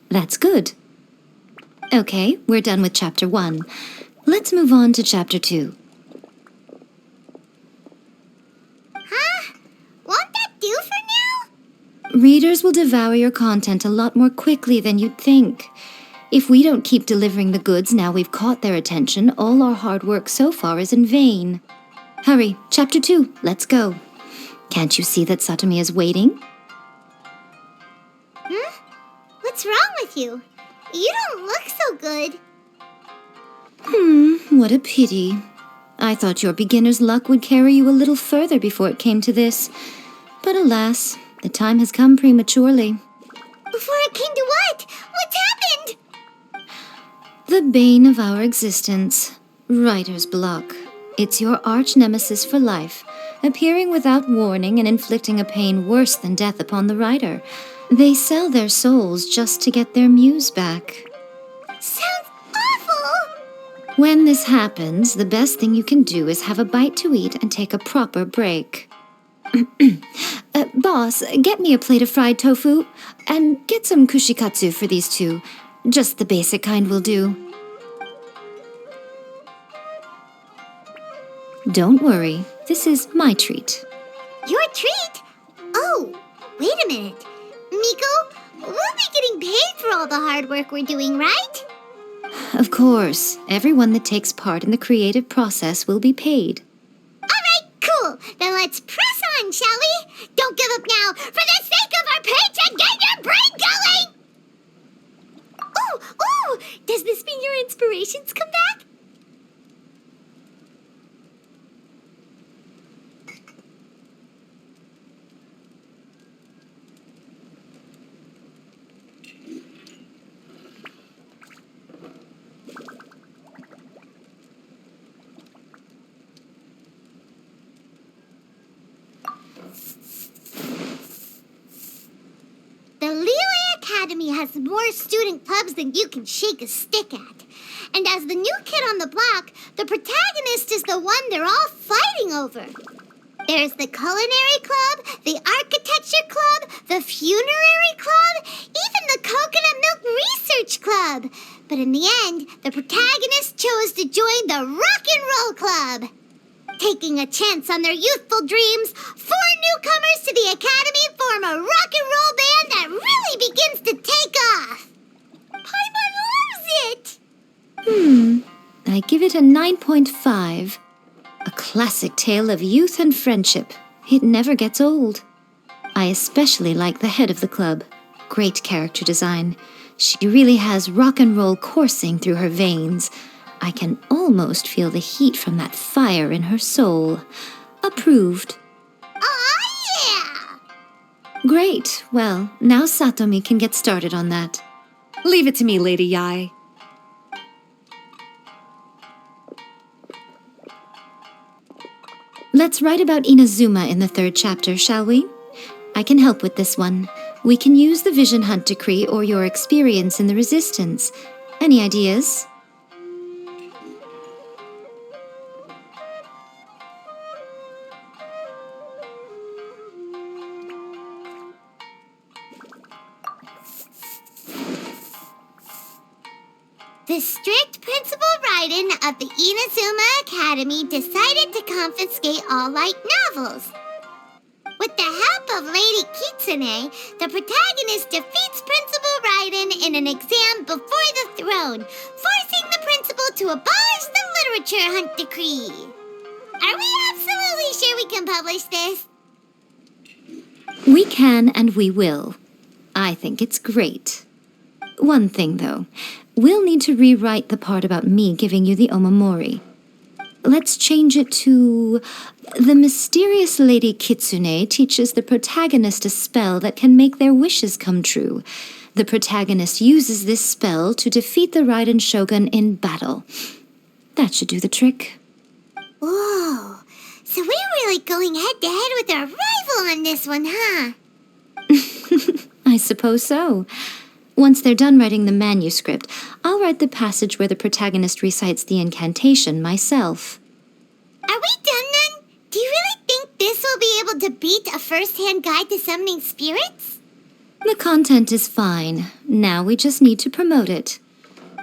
That's good. Okay, we're done with Chapter 1. Let's move on to Chapter 2. Huh? Won't that do for now? Readers will devour your content a lot more quickly than you'd think. If we don't keep delivering the goods now we've caught their attention, all our hard work so far is in vain. Hurry, Chapter 2, let's go. Can't you see that Satomi is waiting? What's wrong with you? You don't look so good. What a pity. I thought your beginner's luck would carry you a little further before it came to this. But alas, the time has come prematurely. Before it came to what? What's happened? The bane of our existence, writer's block. It's your arch nemesis for life, appearing without warning and inflicting a pain worse than death upon the writer. They sell their souls just to get their muse back. Sounds awful! When this happens, the best thing you can do is have a bite to eat and take a proper break. Boss, get me a plate of fried tofu, and get some kushikatsu for these two. Just the basic kind will do. Don't worry, this is my treat. Your treat? Oh, wait a minute. Miko, we'll be getting paid for all the hard work we're doing, right? Of course, everyone that takes part in the creative process will be paid. All right, cool. Then let's press on, shall we? Don't give up now. For the sake of our paycheck, get your brain going! Oh, does this mean your inspirations come back? The Lele Academy has more student clubs than you can shake a stick at. And as the new kid on the block, the protagonist is the one they're all fighting over. There's the Culinary Club, the Architecture Club, the Funerary Club, even the Coconut Milk Research Club. But in the end, the protagonist chose to join the Rock and Roll Club. Taking a chance on their youthful dreams, 4 newcomers to the academy form a rock and roll band that really begins to take off. Paimon loves it! I give it a 9.5. A classic tale of youth and friendship. It never gets old. I especially like the head of the club. Great character design. She really has rock and roll coursing through her veins. I can almost feel the heat from that fire in her soul. Approved. Aw, yeah! Great. Well, now Satomi can get started on that. Leave it to me, Lady Yai. Let's write about Inazuma in the 3rd chapter, shall we? I can help with this one. We can use the Vision Hunt decree or your experience in the Resistance. Any ideas? The strict Principal Raiden of the Inazuma Academy decided to confiscate all light novels. With the help of Lady Kitsune, the protagonist defeats Principal Raiden in an exam before the throne, forcing the principal to abolish the literature hunt decree. Are we absolutely sure we can publish this? We can and we will. I think it's great. One thing, though. We'll need to rewrite the part about me giving you the omamori. Let's change it to... The mysterious Lady Kitsune teaches the protagonist a spell that can make their wishes come true. The protagonist uses this spell to defeat the Raiden Shogun in battle. That should do the trick. Whoa, so we're really going head-to-head with our rival on this one, huh? I suppose so. Once they're done writing the manuscript, I'll write the passage where the protagonist recites the incantation myself. Are we done then? Do you really think this will be able to beat a first-hand guide to summoning spirits? The content is fine. Now we just need to promote it.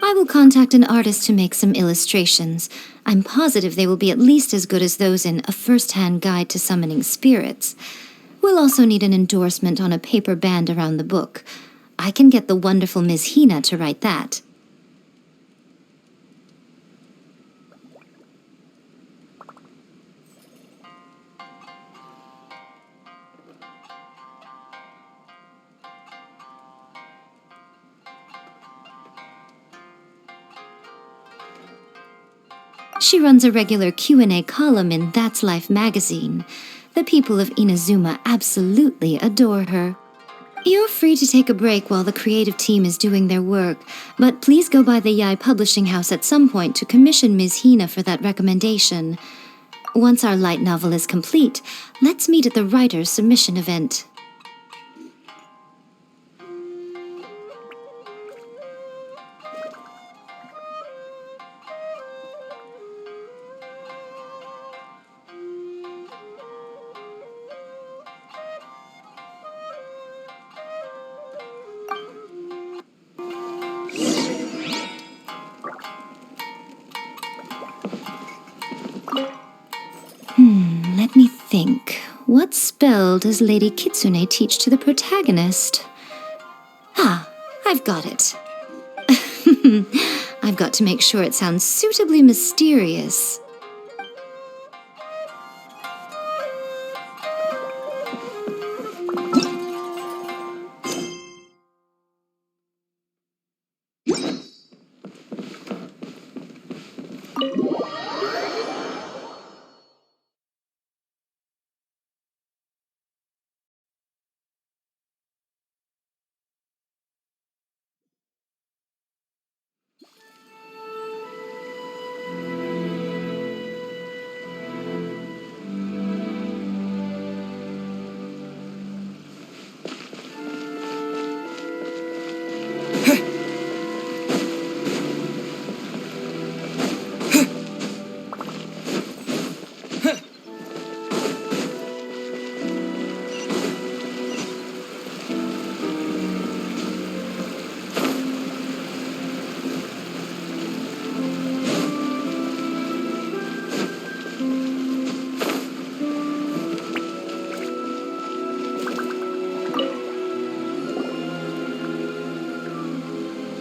I will contact an artist to make some illustrations. I'm positive they will be at least as good as those in A First-Hand Guide to Summoning Spirits. We'll also need an endorsement on a paper band around the book. I can get the wonderful Ms. Hina to write that. She runs a regular Q&A column in That's Life magazine. The people of Inazuma absolutely adore her. You're free to take a break while the creative team is doing their work, but please go by the Yai Publishing House at some point to commission Ms. Hina for that recommendation. Once our light novel is complete, let's meet at the writer's submission event. Let me think. What spell does Lady Kitsune teach to the protagonist? Ah, I've got it. I've got to make sure it sounds suitably mysterious.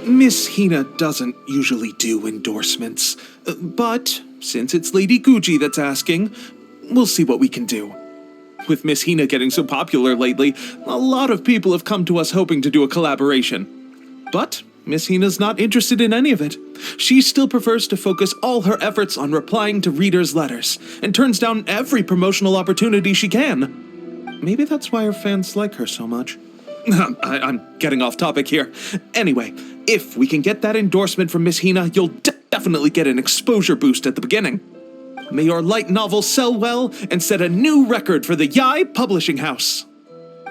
Miss Hina doesn't usually do endorsements, but since it's Lady Guji that's asking, we'll see what we can do. With Miss Hina getting so popular lately, a lot of people have come to us hoping to do a collaboration. But Miss Hina's not interested in any of it. She still prefers to focus all her efforts on replying to readers' letters, and turns down every promotional opportunity she can. Maybe that's why her fans like her so much. I'm getting off topic here. Anyway, if we can get that endorsement from Miss Hina, you'll definitely get an exposure boost at the beginning. May your light novel sell well and set a new record for the Yai Publishing House.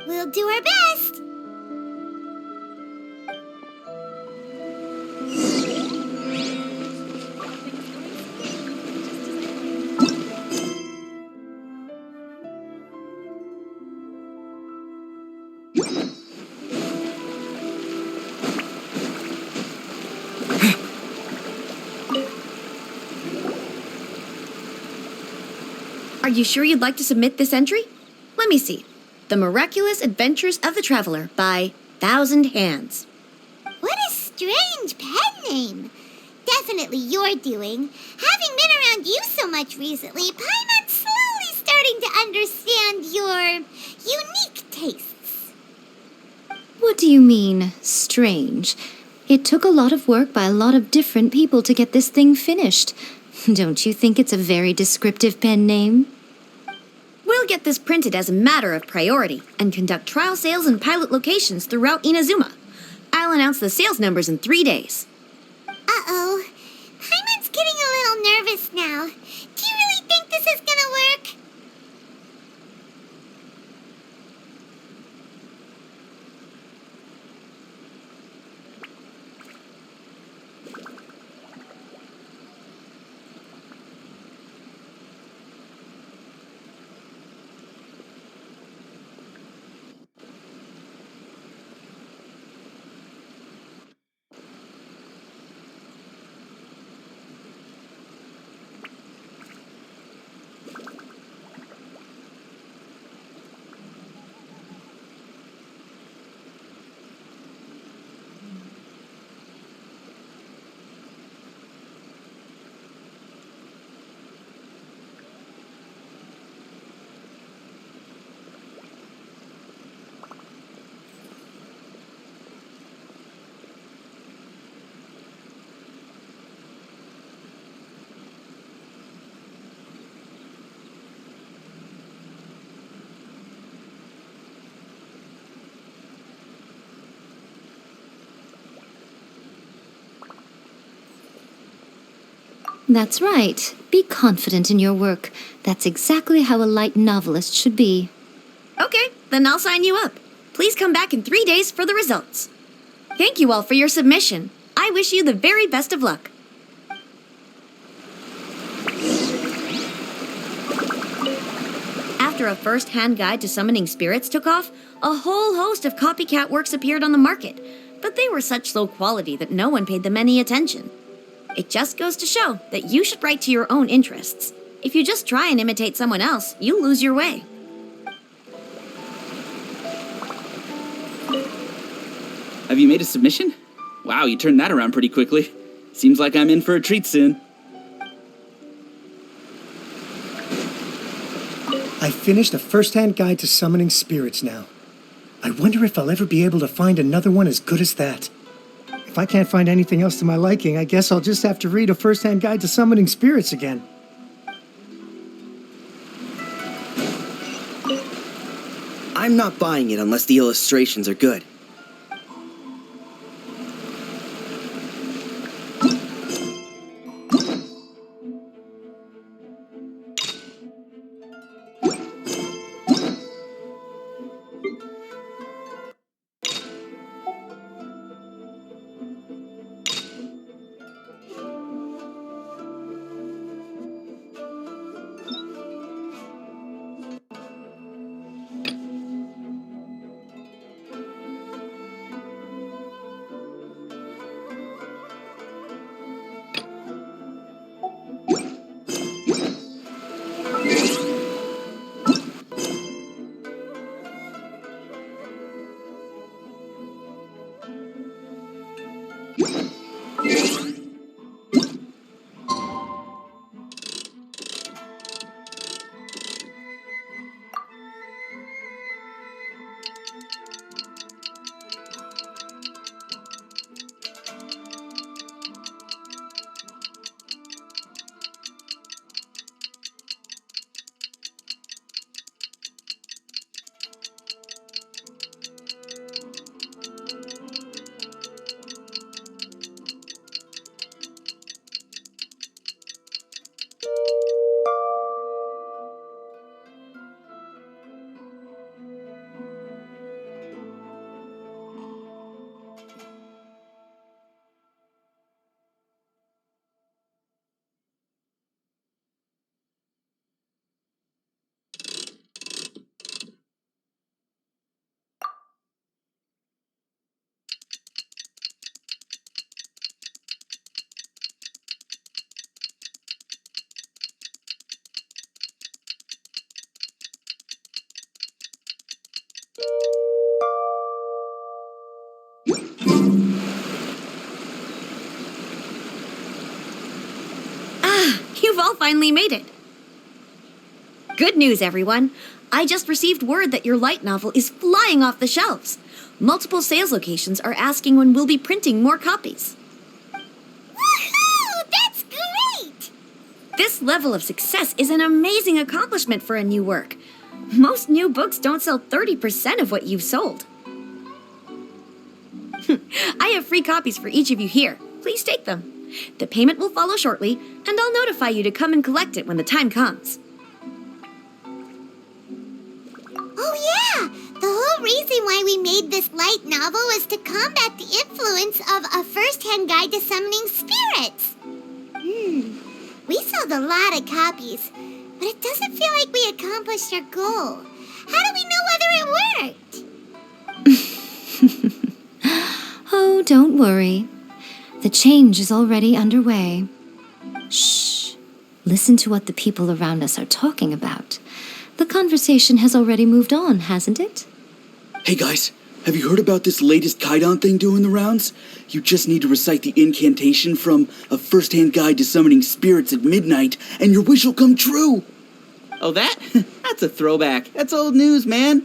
We'll do our best. Are you sure you'd like to submit this entry? Let me see. The Miraculous Adventures of the Traveler by Thousand Hands. What a strange pen name. Definitely your doing. Having been around you so much recently, Paimon's slowly starting to understand your unique tastes. What do you mean, strange? It took a lot of work by a lot of different people to get this thing finished. Don't you think it's a very descriptive pen name? We'll get this printed as a matter of priority and conduct trial sales in pilot locations throughout Inazuma. I'll announce the sales numbers in 3 days. Uh-oh. Paimon's getting a little nervous now. Do you really think this is gonna work? That's right. Be confident in your work. That's exactly how a light novelist should be. Okay, then I'll sign you up. Please come back in 3 days for the results. Thank you all for your submission. I wish you the very best of luck. After a first-hand guide to summoning spirits took off, a whole host of copycat works appeared on the market, but they were such low quality that no one paid them any attention. It just goes to show that you should write to your own interests. If you just try and imitate someone else, you lose your way. Have you made a submission? Wow, you turned that around pretty quickly. Seems like I'm in for a treat soon. I finished a first-hand guide to summoning spirits now. I wonder if I'll ever be able to find another one as good as that. If I can't find anything else to my liking, I guess I'll just have to read a first-hand guide to summoning spirits again. I'm not buying it unless the illustrations are good. you've all finally made it. Good news, everyone. I just received word that your light novel is flying off the shelves. Multiple sales locations are asking when we'll be printing more copies. Woohoo! That's great! This level of success is an amazing accomplishment for a new work. Most new books don't sell 30% of what you've sold. I have free copies for each of you here. Please take them. The payment will follow shortly, and I'll notify you to come and collect it when the time comes. Oh yeah! The whole reason why we made this light novel was to combat the influence of a first-hand guide to summoning spirits. We sold a lot of copies, but it doesn't feel like we accomplished our goal. How do we know whether it worked? Oh, don't worry. The change is already underway. Shh. Listen to what the people around us are talking about. The conversation has already moved on, hasn't it? Hey guys, have you heard about this latest Kaidan thing doing the rounds? You just need to recite the incantation from A First-Hand Guide to Summoning Spirits at midnight, and your wish will come true! Oh, that? That's a throwback. That's old news, man.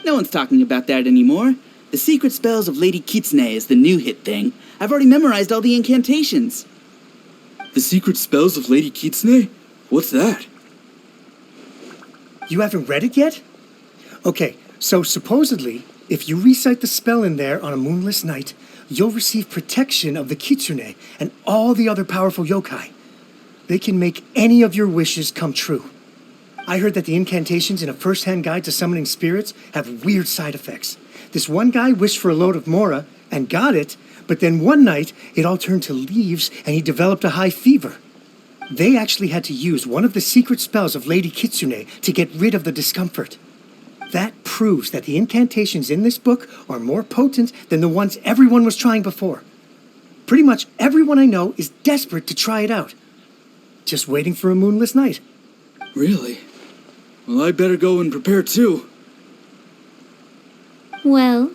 No one's talking about that anymore. The Secret Spells of Lady Kitsune is the new hit thing. I've already memorized all the incantations. The Secret Spells of Lady Kitsune? What's that? You haven't read it yet? Okay, so supposedly, if you recite the spell in there on a moonless night, you'll receive protection of the Kitsune and all the other powerful yokai. They can make any of your wishes come true. I heard that the incantations in A First-Hand Guide to Summoning Spirits have weird side effects. This one guy wished for a load of mora and got it, but then one night it all turned to leaves and he developed a high fever. They actually had to use one of the secret spells of Lady Kitsune to get rid of the discomfort. That proves that the incantations in this book are more potent than the ones everyone was trying before. Pretty much everyone I know is desperate to try it out. Just waiting for a moonless night. Really? Well, I'd better go and prepare too. Well,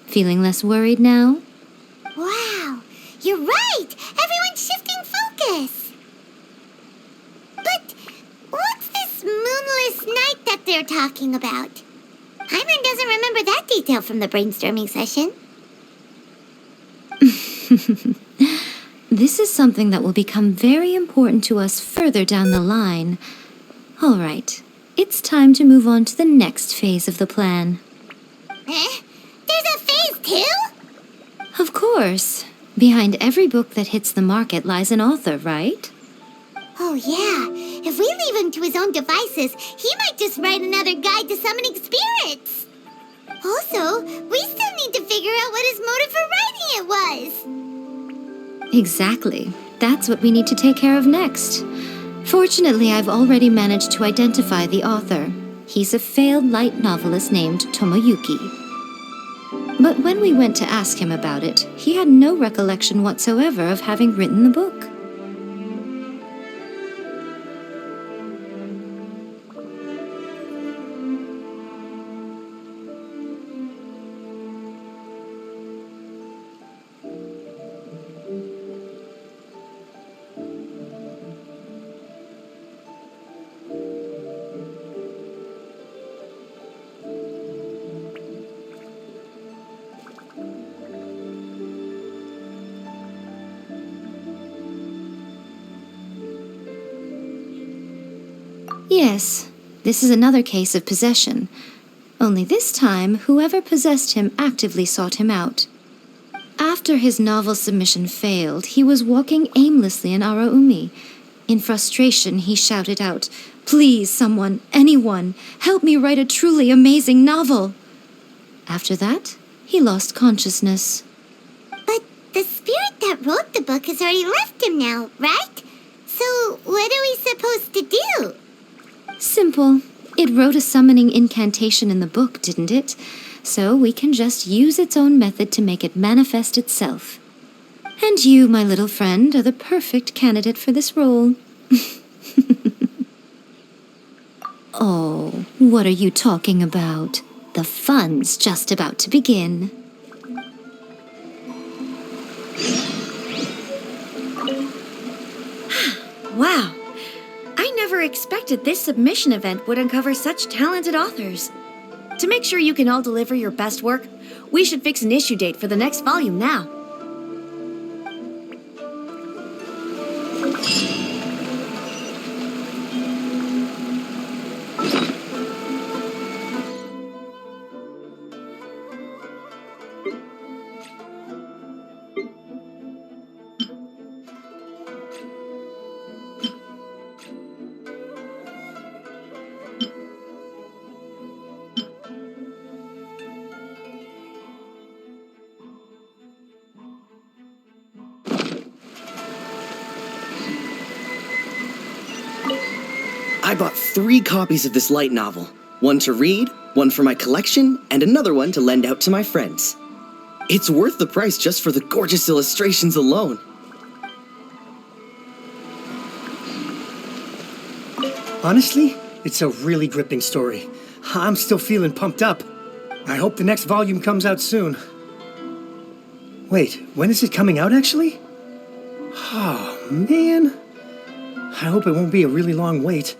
feeling less worried now? Wow, you're right! Everyone's shifting focus! But what's this moonless night that they're talking about? Hyman doesn't remember that detail from the brainstorming session. This is something that will become very important to us further down the line. All right, it's time to move on to the next phase of the plan. There's a phase 2? Of course. Behind every book that hits the market lies an author, right? Oh yeah, if we leave him to his own devices, he might just write another guide to summoning spirits. Also, we still need to figure out what his motive for writing it was. Exactly. That's what we need to take care of next. Fortunately, I've already managed to identify the author. He's a failed light novelist named Tomoyuki. But when we went to ask him about it, he had no recollection whatsoever of having written the book. Yes, this is another case of possession. Only this time, whoever possessed him actively sought him out. After his novel submission failed, he was walking aimlessly in Araumi. In frustration, he shouted out, "Please, someone, anyone, help me write a truly amazing novel!" After that, he lost consciousness. But the spirit that wrote the book has already left him now, right? So what are we supposed to do? Simple. It wrote a summoning incantation in the book, didn't it? So we can just use its own method to make it manifest itself. And you, my little friend, are the perfect candidate for this role. Oh, what are you talking about? The fun's just about to begin. expected this submission event would uncover such talented authors. To make sure you can all deliver your best work, we should fix an issue date for the next volume now. I bought 3 copies of this light novel. One to read, one for my collection, and another one to lend out to my friends. It's worth the price just for the gorgeous illustrations alone. Honestly, it's a really gripping story. I'm still feeling pumped up. I hope the next volume comes out soon. Wait, when is it coming out actually? Oh, man. I hope it won't be a really long wait.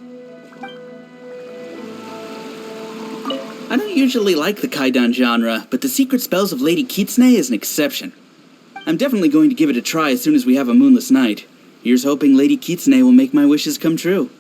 I don't usually like the Kaidan genre, but The Secret Spells of Lady Kitsune is an exception. I'm definitely going to give it a try as soon as we have a moonless night. Here's hoping Lady Kitsune will make my wishes come true.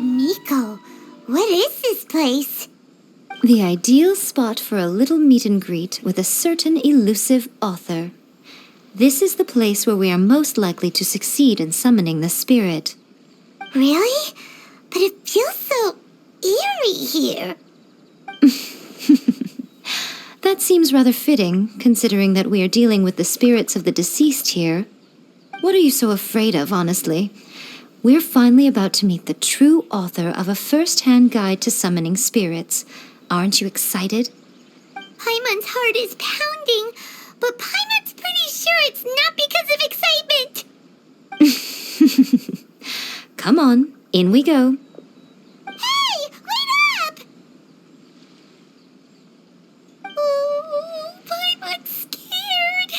Miko, what is this place? The ideal spot for a little meet and greet with a certain elusive author. This is the place where we are most likely to succeed in summoning the spirit. Really? But it feels so eerie here. That seems rather fitting, considering that we are dealing with the spirits of the deceased here. What are you so afraid of, honestly? We're finally about to meet the true author of a first-hand guide to summoning spirits. Aren't you excited? Paimon's heart is pounding, but Paimon's pretty sure it's not because of excitement. Come on, in we go. Hey, wait up! Oh, Paimon's scared.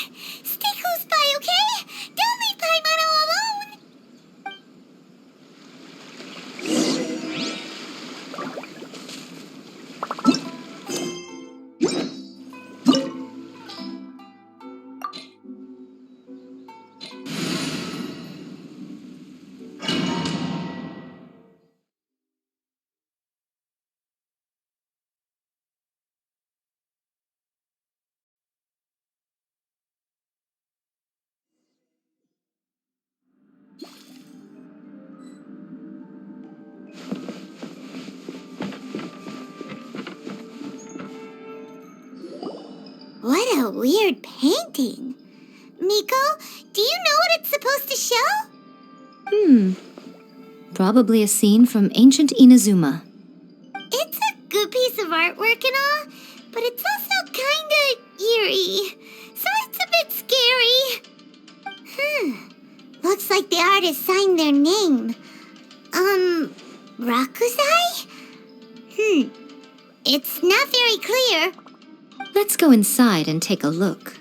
Stay close by, okay? Don't leave Paimon all alone. What a weird painting. Miko, do you know what it's supposed to show? Probably a scene from ancient Inazuma. It's a good piece of artwork and all, but it's also kinda eerie, so it's a bit scary. Looks like the artist signed their name. Rakusai? It's not very clear. Let's go inside and take a look.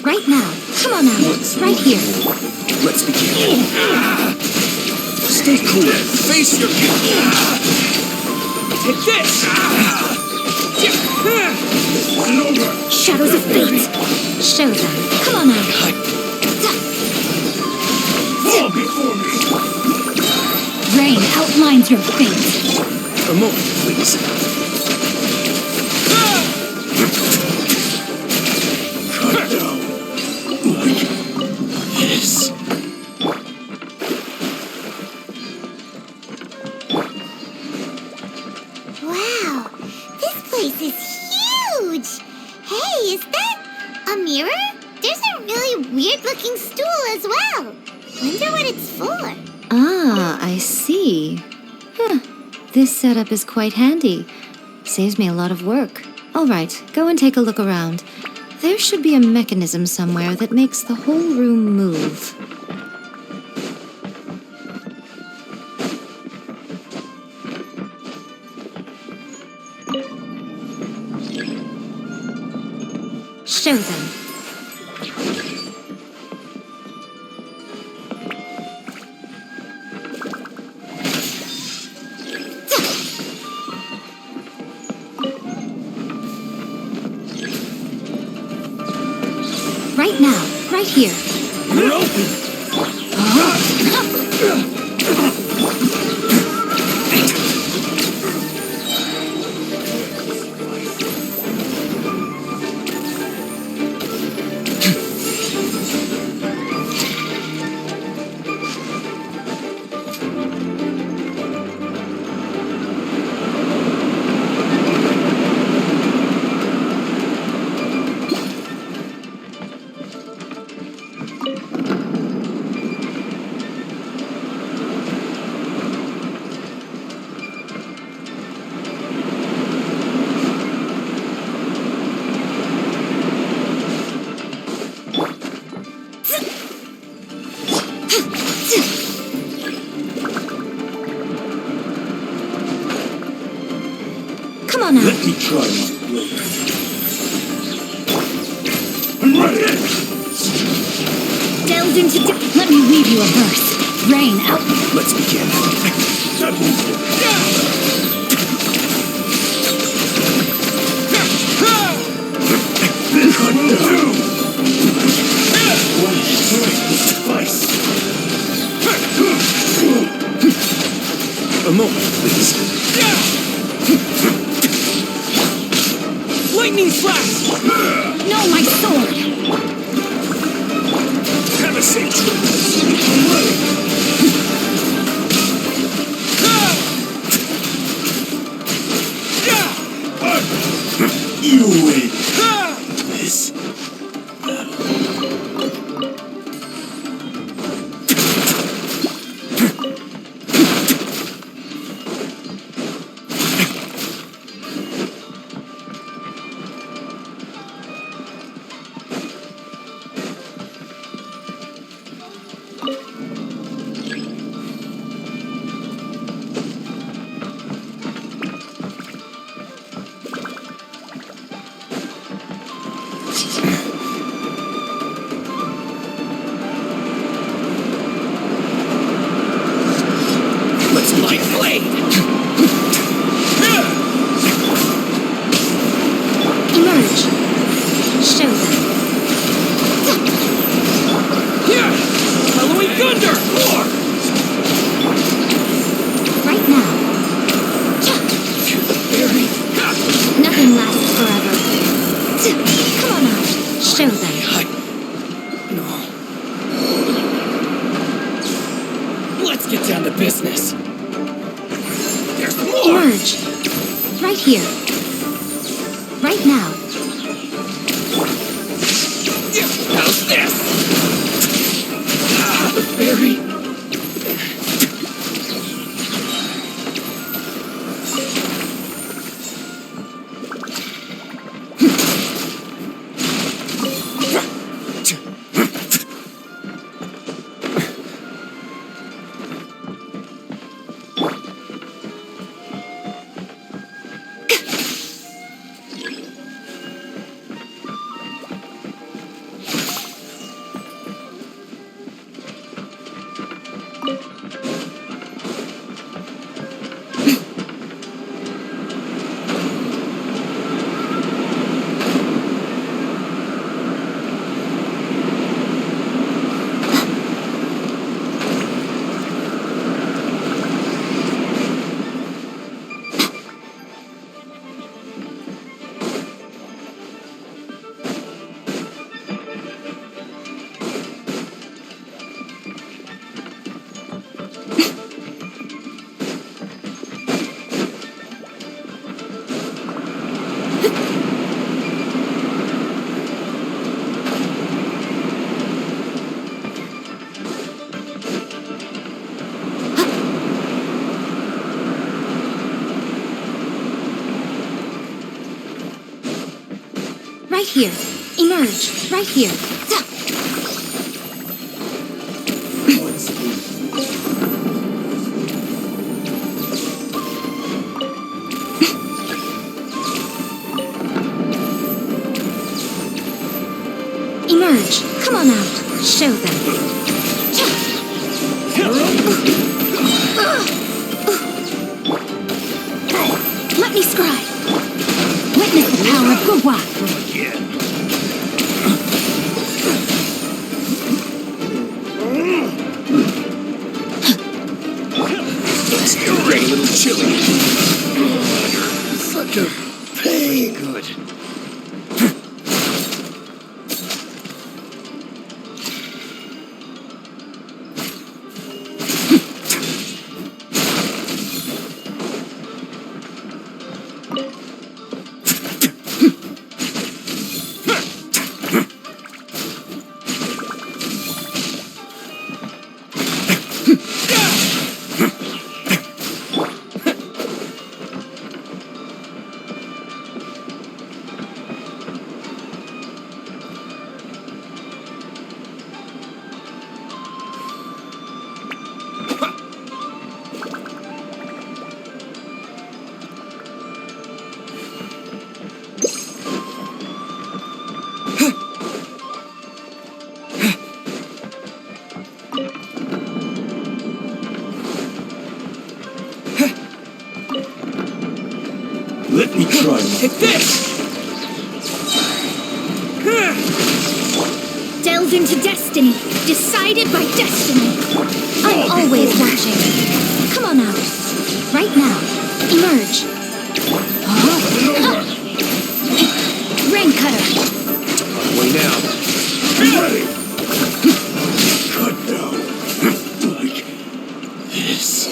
Right now. Come on out. Right here. Let's begin. Stay cool. Face your... Take this! Shadows of fate! Show them. Come on out. Fall before me. Rain outlines your fate. A moment, please. Cut down. Like this. Wow, this place is huge! Hey, is that a mirror? There's a really weird-looking stool as well. Wonder what it's for. Ah, I see. Huh. This setup is quite handy. Saves me a lot of work. All right, go and take a look around. There should be a mechanism somewhere that makes the whole room move. Show them. Right now, right here. You're open. Come on out. Let me try my blade. I'm ready. Delve into let me weave you a verse. Rain out. Let's begin. Cut down. One strike will suffice. A moment, please. Lightning flash! No, my sword. Have a safe trip. You win. This Emerge. Show them. Halloween thunder! Right now. Nothing lasts forever. Come on out. Show them. Let's get down to business. there's more. Emerge. Right here. Right now. How's this? The fairy. right here. Emerge, right here. Emerge. Come on out. Show them. Let me scry. Witness the power of Gugwa. Still getting a little chilly. Such a pain. Good. Let me try. Hit this! Delve into destiny, decided by destiny. I'm always watching. Come on out. Right now. Emerge. Rain cutter. Way now. Ready. Cut down. Like this.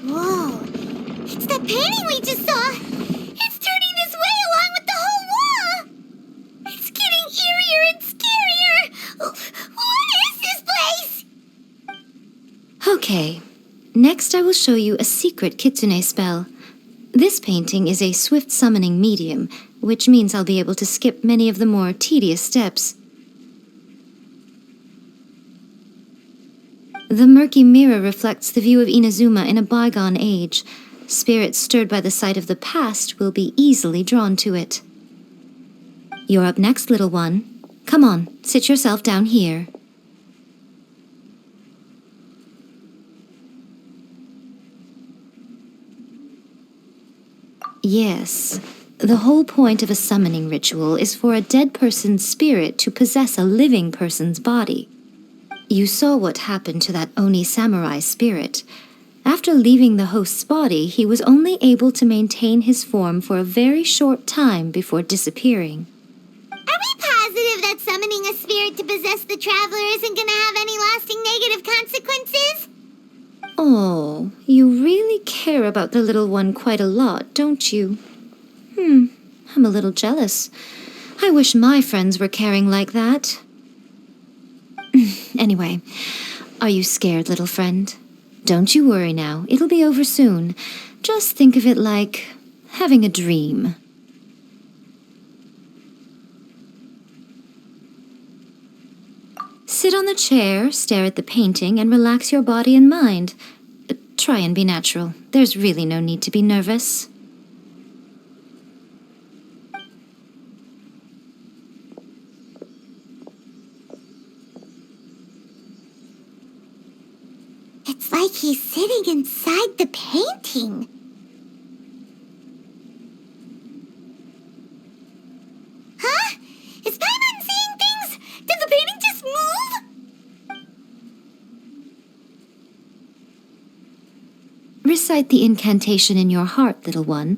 Whoa, it's that painting we just saw. It's turning this way along with the whole wall. It's getting eerier and scarier. What is this place? Okay. Next I will show you a secret kitsune spell. This painting is a swift summoning medium, which means I'll be able to skip many of the more tedious steps. The murky mirror reflects the view of Inazuma in a bygone age. Spirits stirred by the sight of the past will be easily drawn to it. You're up next, little one. Come on, sit yourself down here. Yes, the whole point of a summoning ritual is for a dead person's spirit to possess a living person's body. You saw what happened to that Oni samurai spirit. After leaving the host's body, he was only able to maintain his form for a very short time before disappearing. Are we positive that summoning a spirit to possess the traveler isn't gonna have any lasting negative consequences? Oh, you really care about the little one quite a lot, don't you? I'm a little jealous. I wish my friends were caring like that. Anyway, are you scared, little friend? Don't you worry now, it'll be over soon. Just think of it like having a dream. Sit on the chair, stare at the painting, and relax your body and mind. Try and be natural. There's really no need to be nervous. It's like he's sitting inside the painting. Huh? Is Paimon seeing things? Did the painting just move? Recite the incantation in your heart, little one.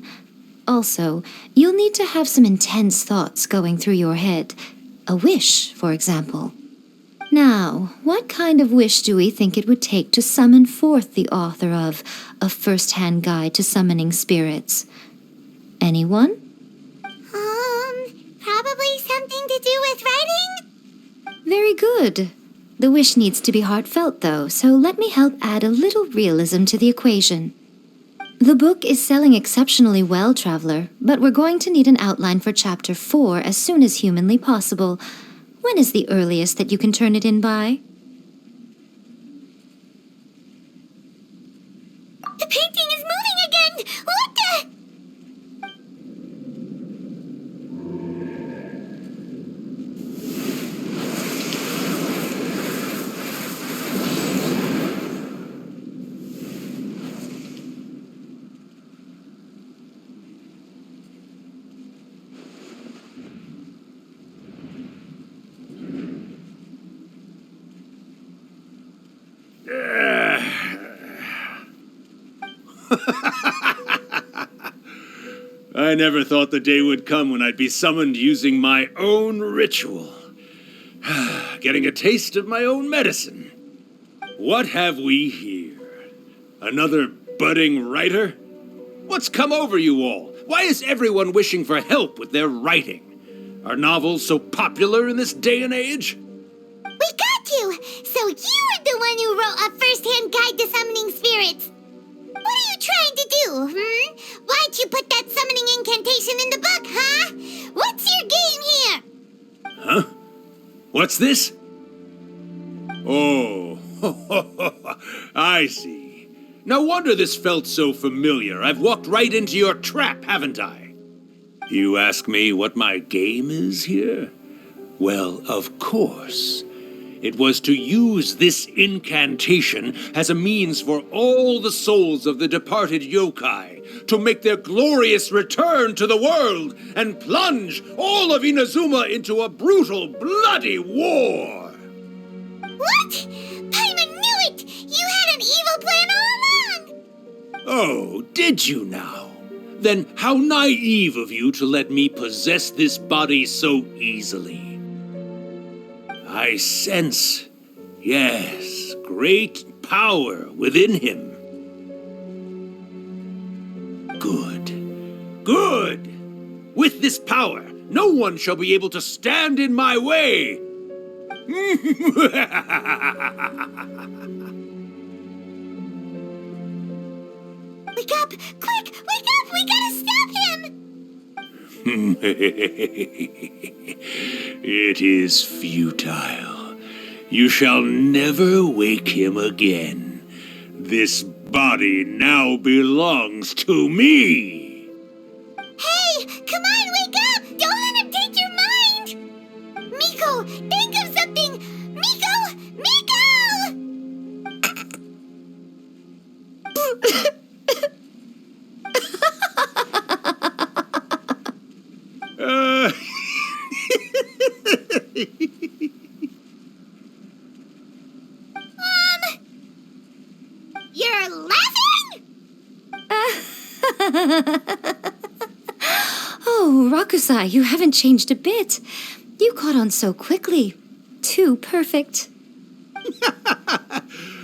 Also, you'll need to have some intense thoughts going through your head. A wish, for example. Now, what kind of wish do we think it would take to summon forth the author of A First-Hand Guide to Summoning Spirits? Anyone? Probably something to do with writing? Very good. The wish needs to be heartfelt, though, so let me help add a little realism to the equation. The book is selling exceptionally well, Traveler, but we're going to need an outline for Chapter 4 as soon as humanly possible. When is the earliest that you can turn it in by? The painting is moving again! What the? I never thought the day would come when I'd be summoned using my own ritual. Getting a taste of my own medicine. What have we here? Another budding writer? What's come over you all? Why is everyone wishing for help with their writing? Are novels so popular in this day and age? We got you! So you were the one who wrote A First-Hand Guide to Summoning Spirits. What are you trying to do, Why'd you put that summoning incantation in the book, huh? What's your game here? Huh? What's this? Oh, I see. No wonder this felt so familiar. I've walked right into your trap, haven't I? You ask me what my game is here? Well, of course. It was to use this incantation as a means for all the souls of the departed yokai to make their glorious return to the world and plunge all of Inazuma into a brutal, bloody war. What? Paimon knew it! You had an evil plan all along! Oh, did you now? Then how naive of you to let me possess this body so easily. I sense, yes, great power within him. Good. Good! With this power, no one shall be able to stand in my way! Wake up! Quick! Wake up! We gotta stop him! It is futile. You shall never wake him again. This body now belongs to me. Hey, come on, wake up! Don't let him take your mind! Miko, think of something! Miko! Miko! You're laughing? Oh, Rakusai, you haven't changed a bit. You caught on so quickly. Too perfect.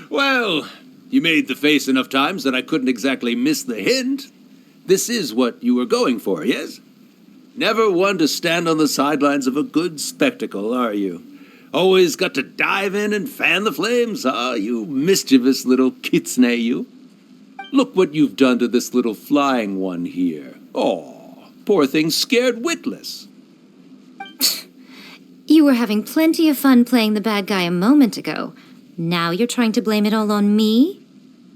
Well, you made the face enough times that I couldn't exactly miss the hint. This is what you were going for, yes? Never one to stand on the sidelines of a good spectacle, are you? Always got to dive in and fan the flames, huh? You mischievous little kitsune, you. Look what you've done to this little flying one here. Oh, poor thing scared witless. You were having plenty of fun playing the bad guy a moment ago. Now you're trying to blame it all on me?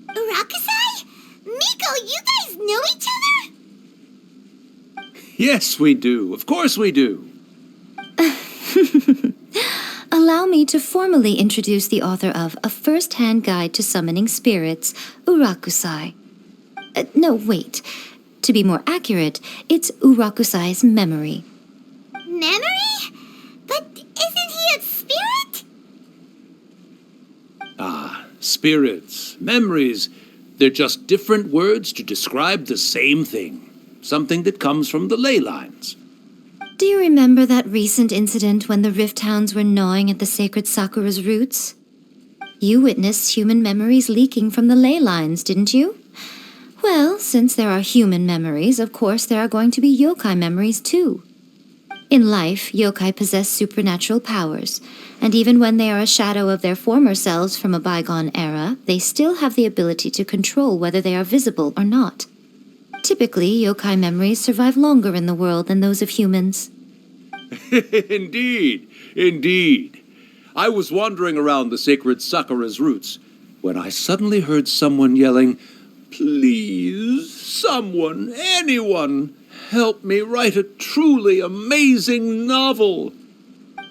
Rakusai? Miko, you guys know each other? Yes, we do. Of course we do. Allow me to formally introduce the author of A First-Hand Guide to Summoning Spirits, Urakusai. No, wait. To be more accurate, it's Urakusai's memory. Memory? But isn't he a spirit? Ah, spirits, memories. They're just different words to describe the same thing. Something that comes from the ley lines. Do you remember that recent incident when the Rift Hounds were gnawing at the sacred Sakura's roots? You witnessed human memories leaking from the ley lines, didn't you? Well, since there are human memories, of course there are going to be yokai memories too. In life, yokai possess supernatural powers, and even when they are a shadow of their former selves from a bygone era, they still have the ability to control whether they are visible or not. Typically, yokai memories survive longer in the world than those of humans. Indeed, indeed. I was wandering around the sacred Sakura's roots when I suddenly heard someone yelling, "Please, someone, anyone, help me write a truly amazing novel."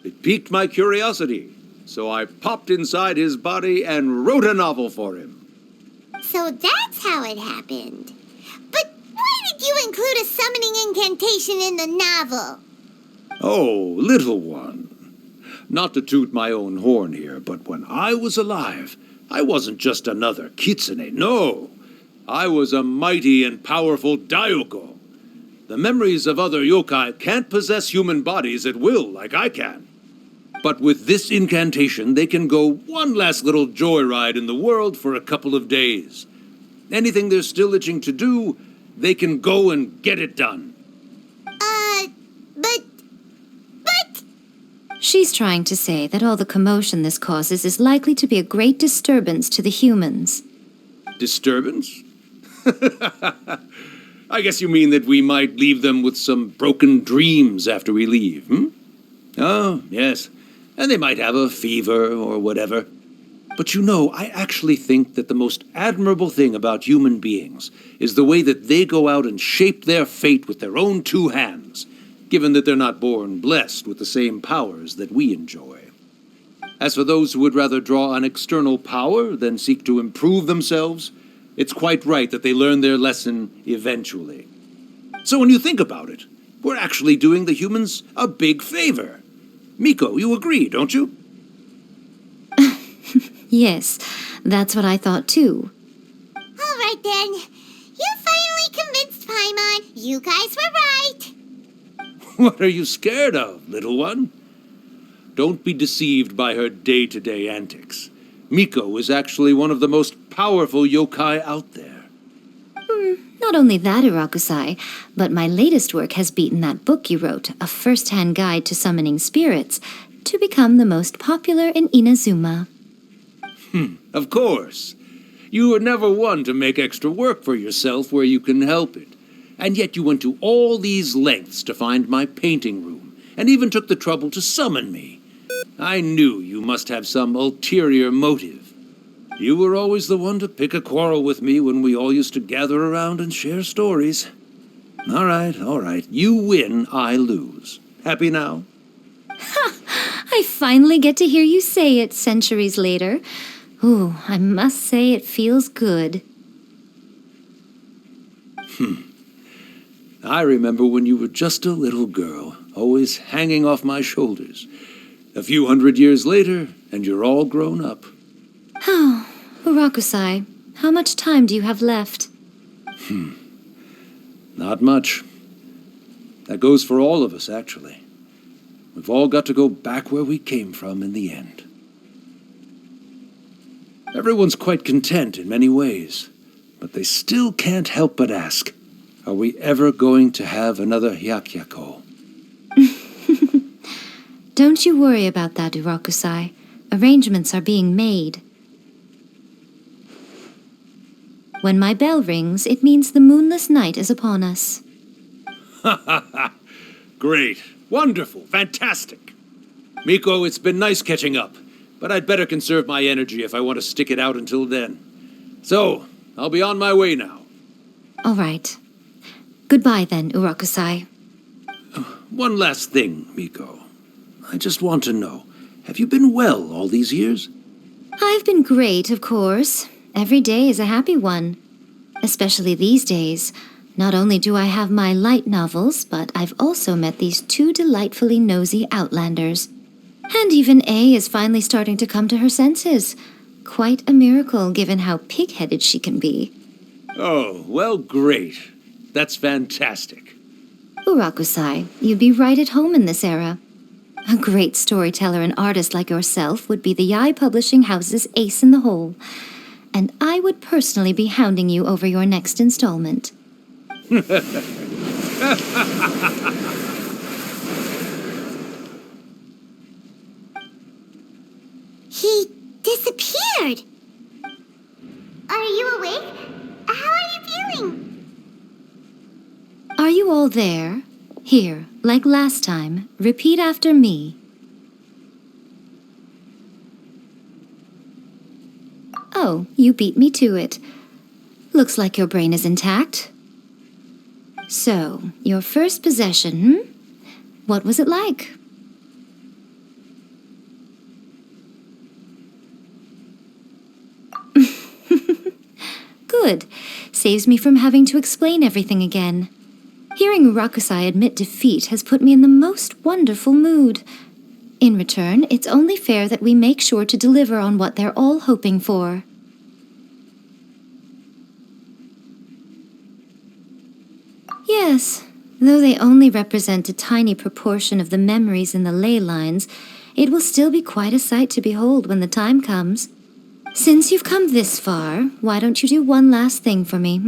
It piqued my curiosity, so I popped inside his body and wrote a novel for him. So that's how it happened. But why did you include a summoning incantation in the novel? Oh, little one. Not to toot my own horn here, but when I was alive, I wasn't just another kitsune, no. I was a mighty and powerful Daiyoko. The memories of other yokai can't possess human bodies at will like I can. But with this incantation, they can go one last little joyride in the world for a couple of days. Anything they're still itching to do, they can go and get it done. But... She's trying to say that all the commotion this causes is likely to be a great disturbance to the humans. Disturbance? I guess you mean that we might leave them with some broken dreams after we leave, hmm? Oh, yes. And they might have a fever or whatever. But you know, I actually think that the most admirable thing about human beings is the way that they go out and shape their fate with their own two hands, given that they're not born blessed with the same powers that we enjoy. As for those who would rather draw on external power than seek to improve themselves, it's quite right that they learn their lesson eventually. So when you think about it, we're actually doing the humans a big favor. Miko, you agree, don't you? Yes, that's what I thought too. All right then. You finally convinced Paimon. You guys were right. What are you scared of, little one? Don't be deceived by her day-to-day antics. Miko is actually one of the most powerful yokai out there. Not only that, Urakusai, but my latest work has beaten that book you wrote, A First-Hand Guide to Summoning Spirits, to become the most popular in Inazuma. Of course. You were never one to make extra work for yourself where you can help it. And yet you went to all these lengths to find my painting room, and even took the trouble to summon me. I knew you must have some ulterior motive. You were always the one to pick a quarrel with me when we all used to gather around and share stories. All right. You win, I lose. Happy now? I finally get to hear you say it centuries later. Ooh, I must say it feels good. I remember when you were just a little girl, always hanging off my shoulders. A few hundred years later, and you're all grown up. Oh, Urakusai, how much time do you have left? Not much. That goes for all of us, actually. We've all got to go back where we came from in the end. Everyone's quite content in many ways, but they still can't help but ask, are we ever going to have another Hyakyako? Don't you worry about that, Urakusai. Arrangements are being made. When my bell rings, it means the moonless night is upon us. Great. Wonderful. Fantastic. Miko, it's been nice catching up, but I'd better conserve my energy if I want to stick it out until then. So, I'll be on my way now. All right. Goodbye then, Urakusai. One last thing, Miko. I just want to know, have you been well all these years? I've been great, of course. Every day is a happy one. Especially these days. Not only do I have my light novels, but I've also met these two delightfully nosy outlanders. And even A is finally starting to come to her senses. Quite a miracle, given how pig-headed she can be. Oh, well, great. That's fantastic. Urakusai, you'd be right at home in this era. A great storyteller and artist like yourself would be the Yai Publishing House's ace in the hole. And I would personally be hounding you over your next installment. He disappeared. Are you awake? How are you feeling? Are you all there? Here, like last time, repeat after me. Oh, you beat me to it. Looks like your brain is intact. So, your first possession, What was it like? Good. Saves me from having to explain everything again. Hearing Urakusai admit defeat has put me in the most wonderful mood. In return, it's only fair that we make sure to deliver on what they're all hoping for. Yes, though they only represent a tiny proportion of the memories in the ley lines, it will still be quite a sight to behold when the time comes. Since you've come this far, why don't you do one last thing for me,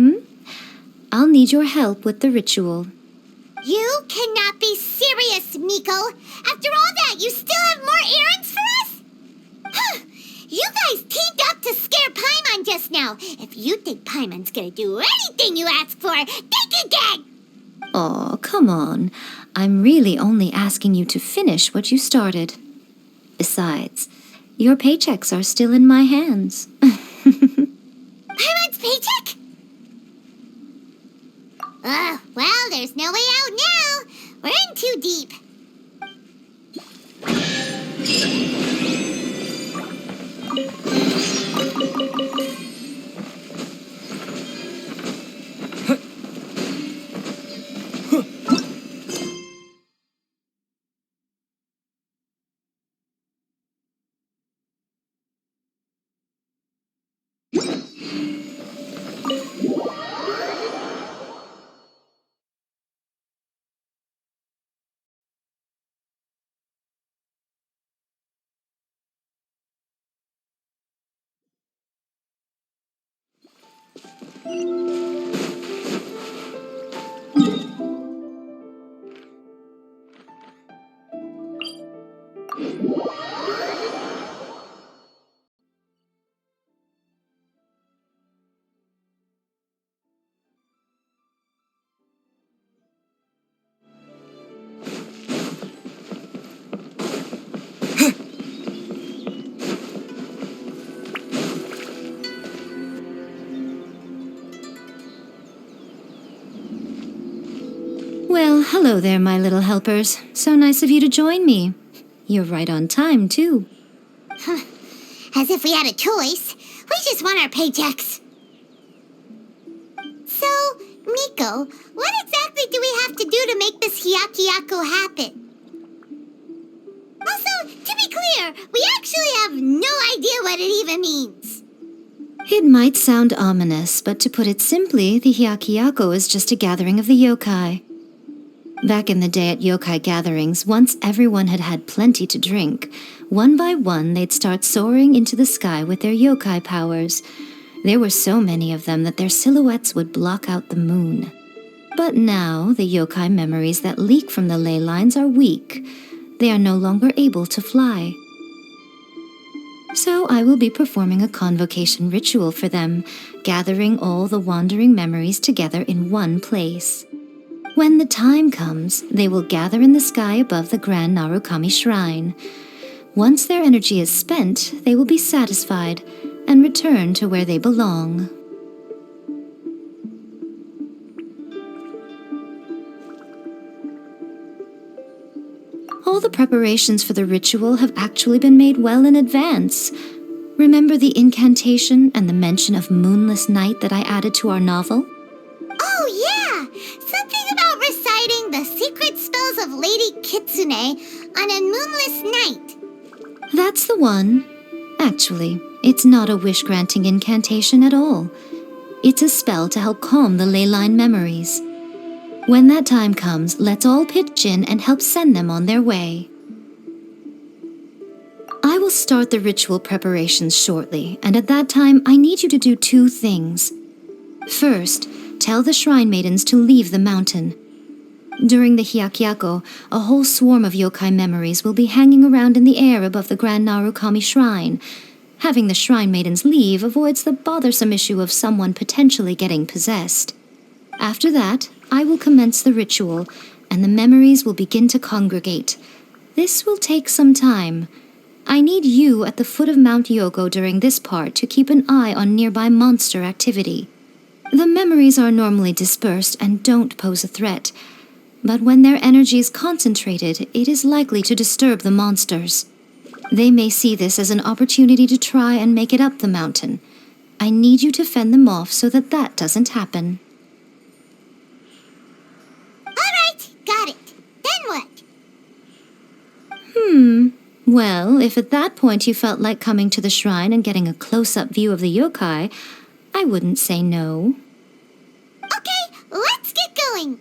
I'll need your help with the ritual. You cannot be serious, Miko. After all that, you still have more errands for us? Huh. You guys teamed up to scare Paimon just now. If you think Paimon's gonna do anything you ask for, think again! Aw, come on. I'm really only asking you to finish what you started. Besides, your paychecks are still in my hands. Paimon's paycheck? Well, there's no way out now. We're in too deep. Hello there, my little helpers. So nice of you to join me. You're right on time, too. As if we had a choice. We just want our paychecks. So, Miko, what exactly do we have to do to make this Hyakyako happen? Also, to be clear, we actually have no idea what it even means. It might sound ominous, but to put it simply, the Hyakyako is just a gathering of the yokai. Back in the day at yokai gatherings, once everyone had had plenty to drink, one by one they'd start soaring into the sky with their yokai powers. There were so many of them that their silhouettes would block out the moon. But now, the yokai memories that leak from the ley lines are weak. They are no longer able to fly. So I will be performing a convocation ritual for them, gathering all the wandering memories together in one place. When the time comes, they will gather in the sky above the Grand Narukami Shrine. Once their energy is spent, they will be satisfied and return to where they belong. All the preparations for the ritual have actually been made well in advance. Remember the incantation and the mention of moonless night that I added to our novel? Oh, yeah! Something about reciting the secret spells of Lady Kitsune on a moonless night. That's the one. Actually, it's not a wish-granting incantation at all. It's a spell to help calm the ley line memories. When that time comes, let's all pitch in and help send them on their way. I will start the ritual preparations shortly, and at that time, I need you to do two things. First, tell the shrine maidens to leave the mountain. During the Hyakyako, a whole swarm of yokai memories will be hanging around in the air above the Grand Narukami Shrine. Having the shrine maidens leave avoids the bothersome issue of someone potentially getting possessed. After that, I will commence the ritual, and the memories will begin to congregate. This will take some time. I need you at the foot of Mount Yogo during this part to keep an eye on nearby monster activity. The memories are normally dispersed and don't pose a threat, but when their energy is concentrated, it is likely to disturb the monsters. They may see this as an opportunity to try and make it up the mountain. I need you to fend them off so that that doesn't happen. Got it. Then what? Well, if at that point you felt like coming to the shrine and getting a close-up view of the yokai, I wouldn't say no. Okay, let's get going.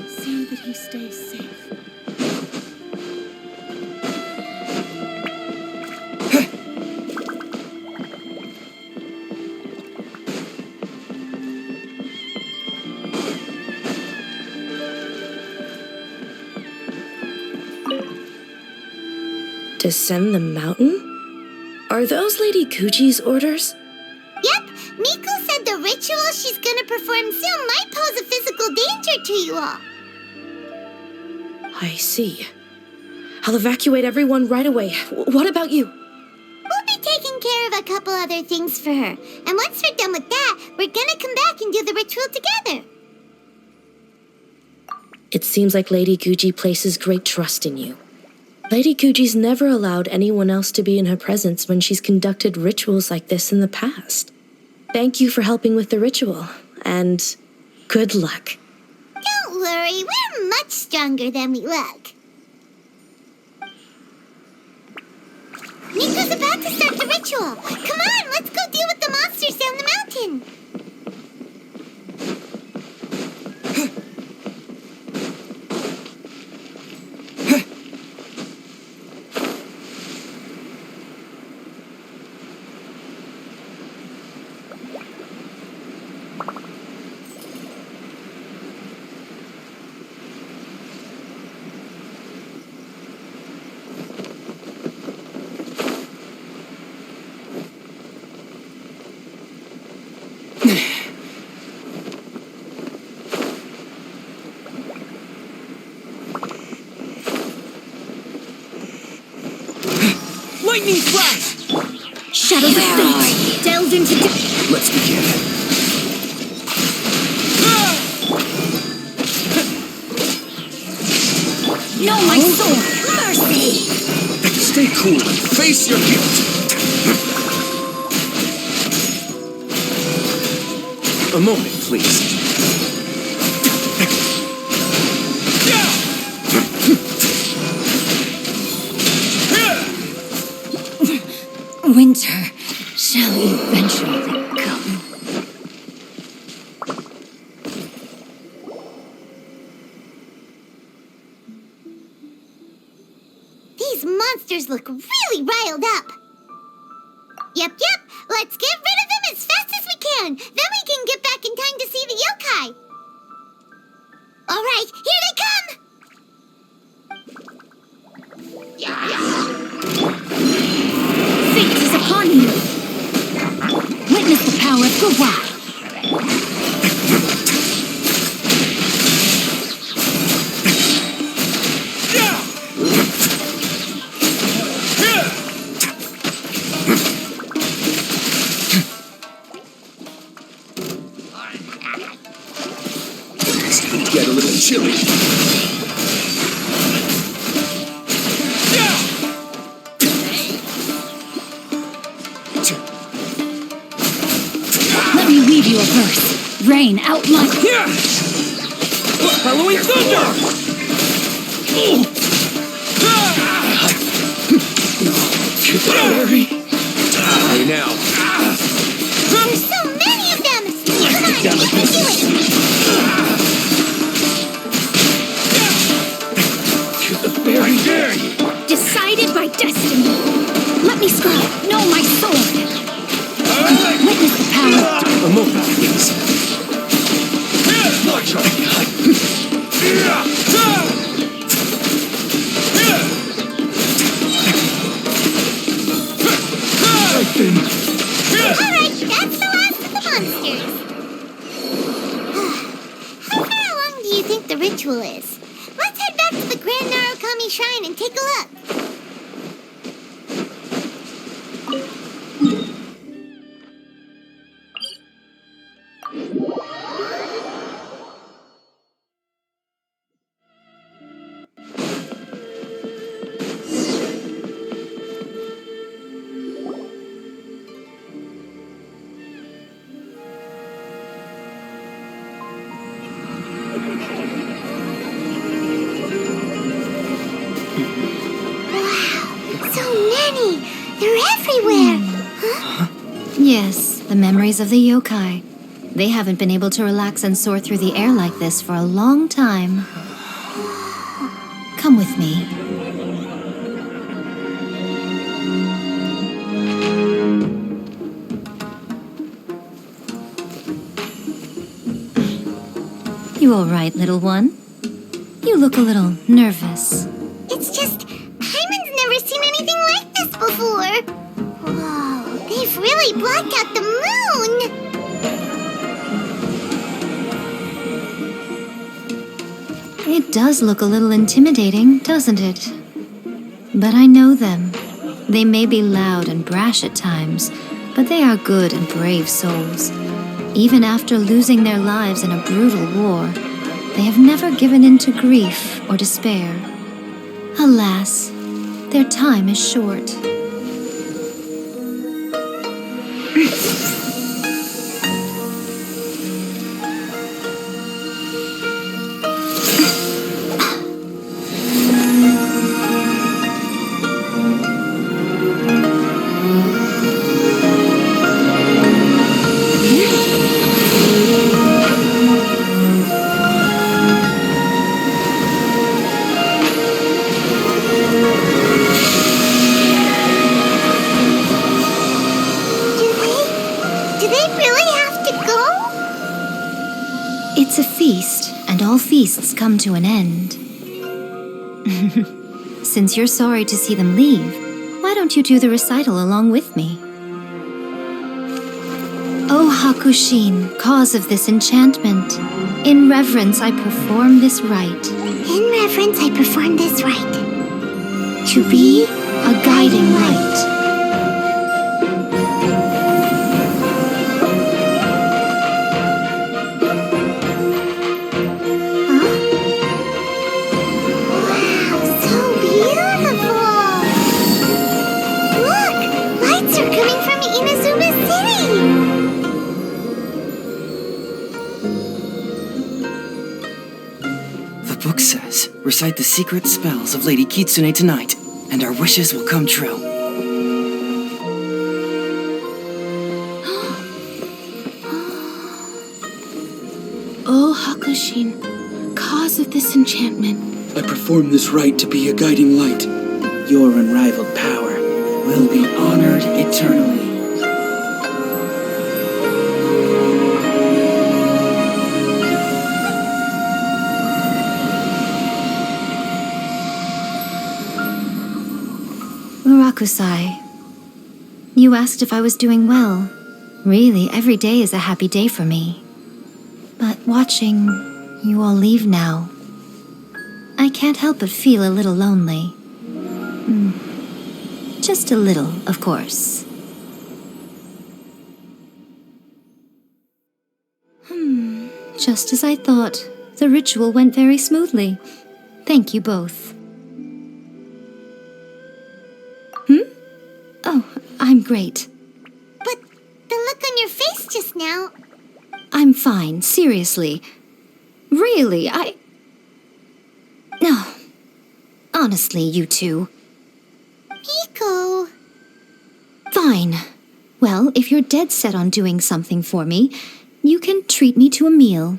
See that he stays safe. Descend the mountain? Are those Lady Guji's orders? Yep, Miko said the ritual she's gonna perform soon might pose a physical danger to you all. I see. I'll evacuate everyone right away. What about you? We'll be taking care of a couple other things for her. And once we're done with that, we're gonna come back and do the ritual together. It seems like Lady Guji places great trust in you. Lady Guji's never allowed anyone else to be in her presence when she's conducted rituals like this in the past. Thank you for helping with the ritual, and good luck. Don't worry, we're much stronger than we look. Miko's about to start the ritual. Come on, let's go deal with the monsters down the mountain. Lightning flash! Shadows of fate! Delve into... Let's begin. No, my sword! Mercy! Stay cool and face your guilt. A moment, please. Winter shall eventually come. These monsters look really riled up. Yep. Let's get rid of them as fast as we can. Then we can get back in time to see the yokai. All right, here they come. Fate is upon you. Witness the power of Gua. Get a little chilly. Let me weave you a verse. Rain out like... Halloween thunder! Hey now. There's so many of them. Come on, we can do it. I dare you. Decided by destiny. Let me scroll. No, my sword. Witness the power. A moment, please. Watch out. I've been... All right, that's the last of the monsters. How far along do you think the ritual is? Let's head back to the Grand Narukami Shrine and take a look. So many! They're everywhere! Huh? Yes, the memories of the yokai. They haven't been able to relax and soar through the air like this for a long time. Come with me. You all right, little one? You look a little nervous. It's just, Hyman's never seen anything like this before. Whoa, they've really blacked out the moon! It does look a little intimidating, doesn't it? But I know them. They may be loud and brash at times, but they are good and brave souls. Even after losing their lives in a brutal war, they have never given in to grief or despair. Alas, their time is short. Do they really have to go? It's a feast, and all feasts come to an end. Since you're sorry to see them leave, why don't you do the recital along with me? O Hakushin, cause of this enchantment, in reverence I perform this rite. In reverence, I perform this rite. To be a guiding light. Wow, so beautiful! Look! Lights are coming from Inazuma City! The book says, recite the secret spells of Lady Kitsune tonight, and our wishes will come true. Oh, Hakushin, cause of this enchantment. I perform this rite to be a guiding light. Your unrivaled power will be honored eternally. Murakusai, you asked if I was doing well. Really, every day is a happy day for me. But watching you all leave now, I can't help but feel a little lonely. Just a little, of course. Just as I thought. The ritual went very smoothly. Thank you both. Oh, I'm great. But the look on your face just now... I'm fine, seriously. Really, No. Honestly, you two. Miko... Fine. Well, if you're dead set on doing something for me, you can treat me to a meal.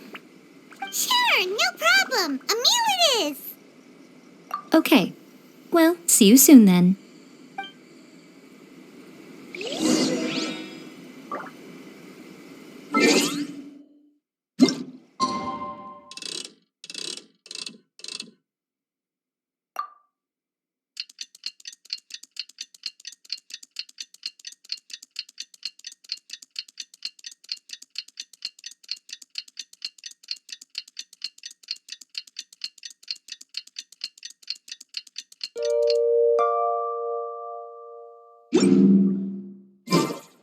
Sure, no problem. A meal it is. Okay. Well, see you soon then.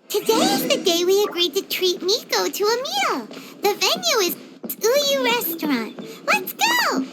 Today is the day we agreed to treat Miko to a meal. The venue is Uyu Restaurant. Let's go!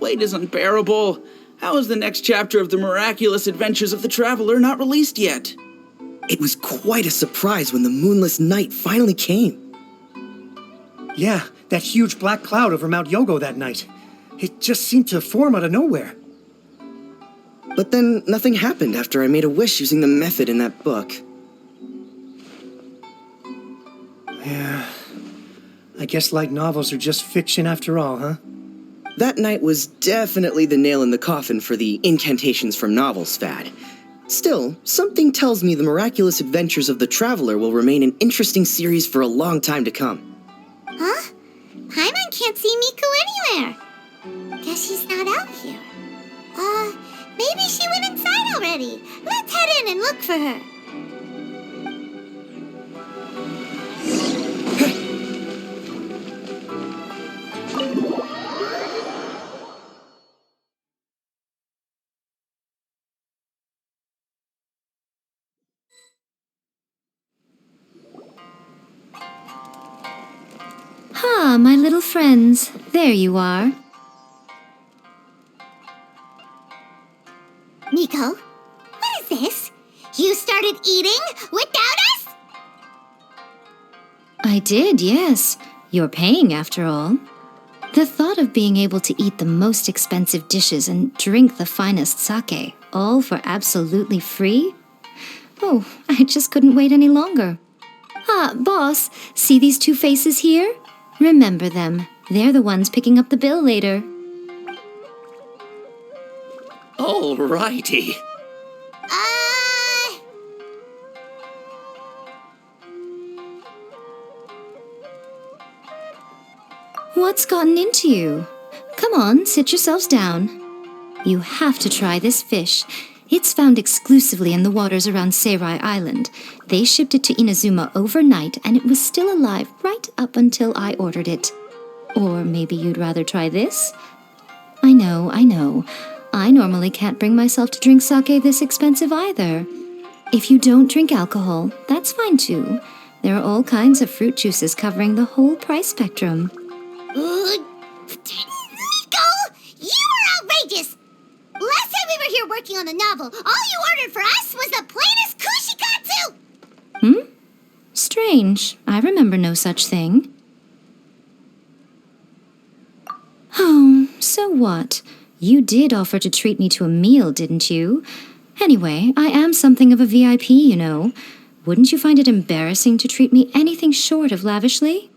Wait is unbearable. How is the next chapter of the miraculous adventures of the traveler not released yet? It was quite a surprise when the moonless night finally came. Yeah, that huge black cloud over Mount Yogo that night. It just seemed to form out of nowhere. But then nothing happened after I made a wish using the method in that book. Yeah. I guess light novels are just fiction after all, huh? That night was definitely the nail in the coffin for the incantations from novels fad. Still, something tells me the miraculous adventures of the traveler will remain an interesting series for a long time to come. Huh? Paimon can't see Miko anywhere. Guess she's not out here. Maybe she went inside already. Let's head in and look for her. Ah, my little friends. There you are. Miko, what is this? You started eating without us? I did, yes. You're paying, after all. The thought of being able to eat the most expensive dishes and drink the finest sake, all for absolutely free? Oh, I just couldn't wait any longer. Ah, boss, see these two faces here? Remember them. They're the ones picking up the bill later. Alrighty. What's gotten into you? Come on, sit yourselves down. You have to try this fish. It's found exclusively in the waters around Seirai Island. They shipped it to Inazuma overnight, and it was still alive right up until I ordered it. Or maybe you'd rather try this? I know. I normally can't bring myself to drink sake this expensive either. If you don't drink alcohol, that's fine too. There are all kinds of fruit juices covering the whole price spectrum. Miko! You are outrageous! Last time we were here working on the novel, all you ordered for us was the plainest kushikatsu! Strange. I remember no such thing. Oh, so what? You did offer to treat me to a meal, didn't you? Anyway, I am something of a VIP, you know. Wouldn't you find it embarrassing to treat me anything short of lavishly?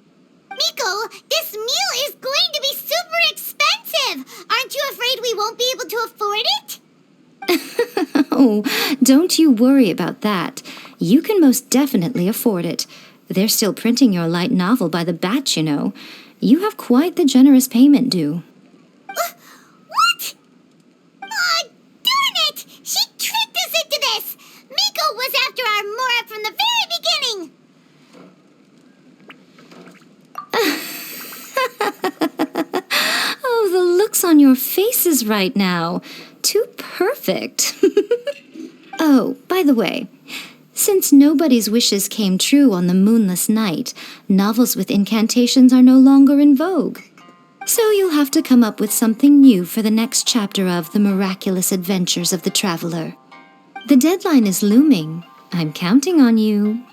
Miko, this meal is going to be super expensive! Aren't you afraid we won't be able to afford it? Oh, don't you worry about that. You can most definitely afford it. They're still printing your light novel by the batch, you know. You have quite the generous payment due. What? Aw, darn it! She tricked us into this! Miko was after our Mora from the very beginning! Oh, the looks on your faces right now. Too perfect. Oh, by the way, since nobody's wishes came true on the moonless night, novels with incantations are no longer in vogue. So you'll have to come up with something new for the next chapter of The Miraculous Adventures of the Traveler. The deadline is looming. I'm counting on you.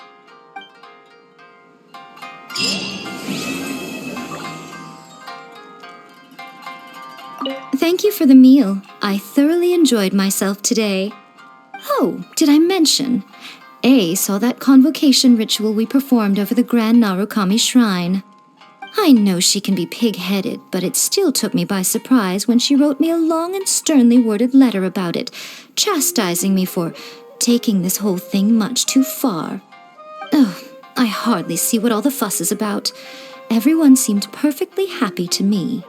Thank you for the meal. I thoroughly enjoyed myself today. Oh, did I mention? A saw that convocation ritual we performed over the Grand Narukami Shrine. I know she can be pig-headed, but it still took me by surprise when she wrote me a long and sternly worded letter about it, chastising me for taking this whole thing much too far. Oh, I hardly see what all the fuss is about. Everyone seemed perfectly happy to me.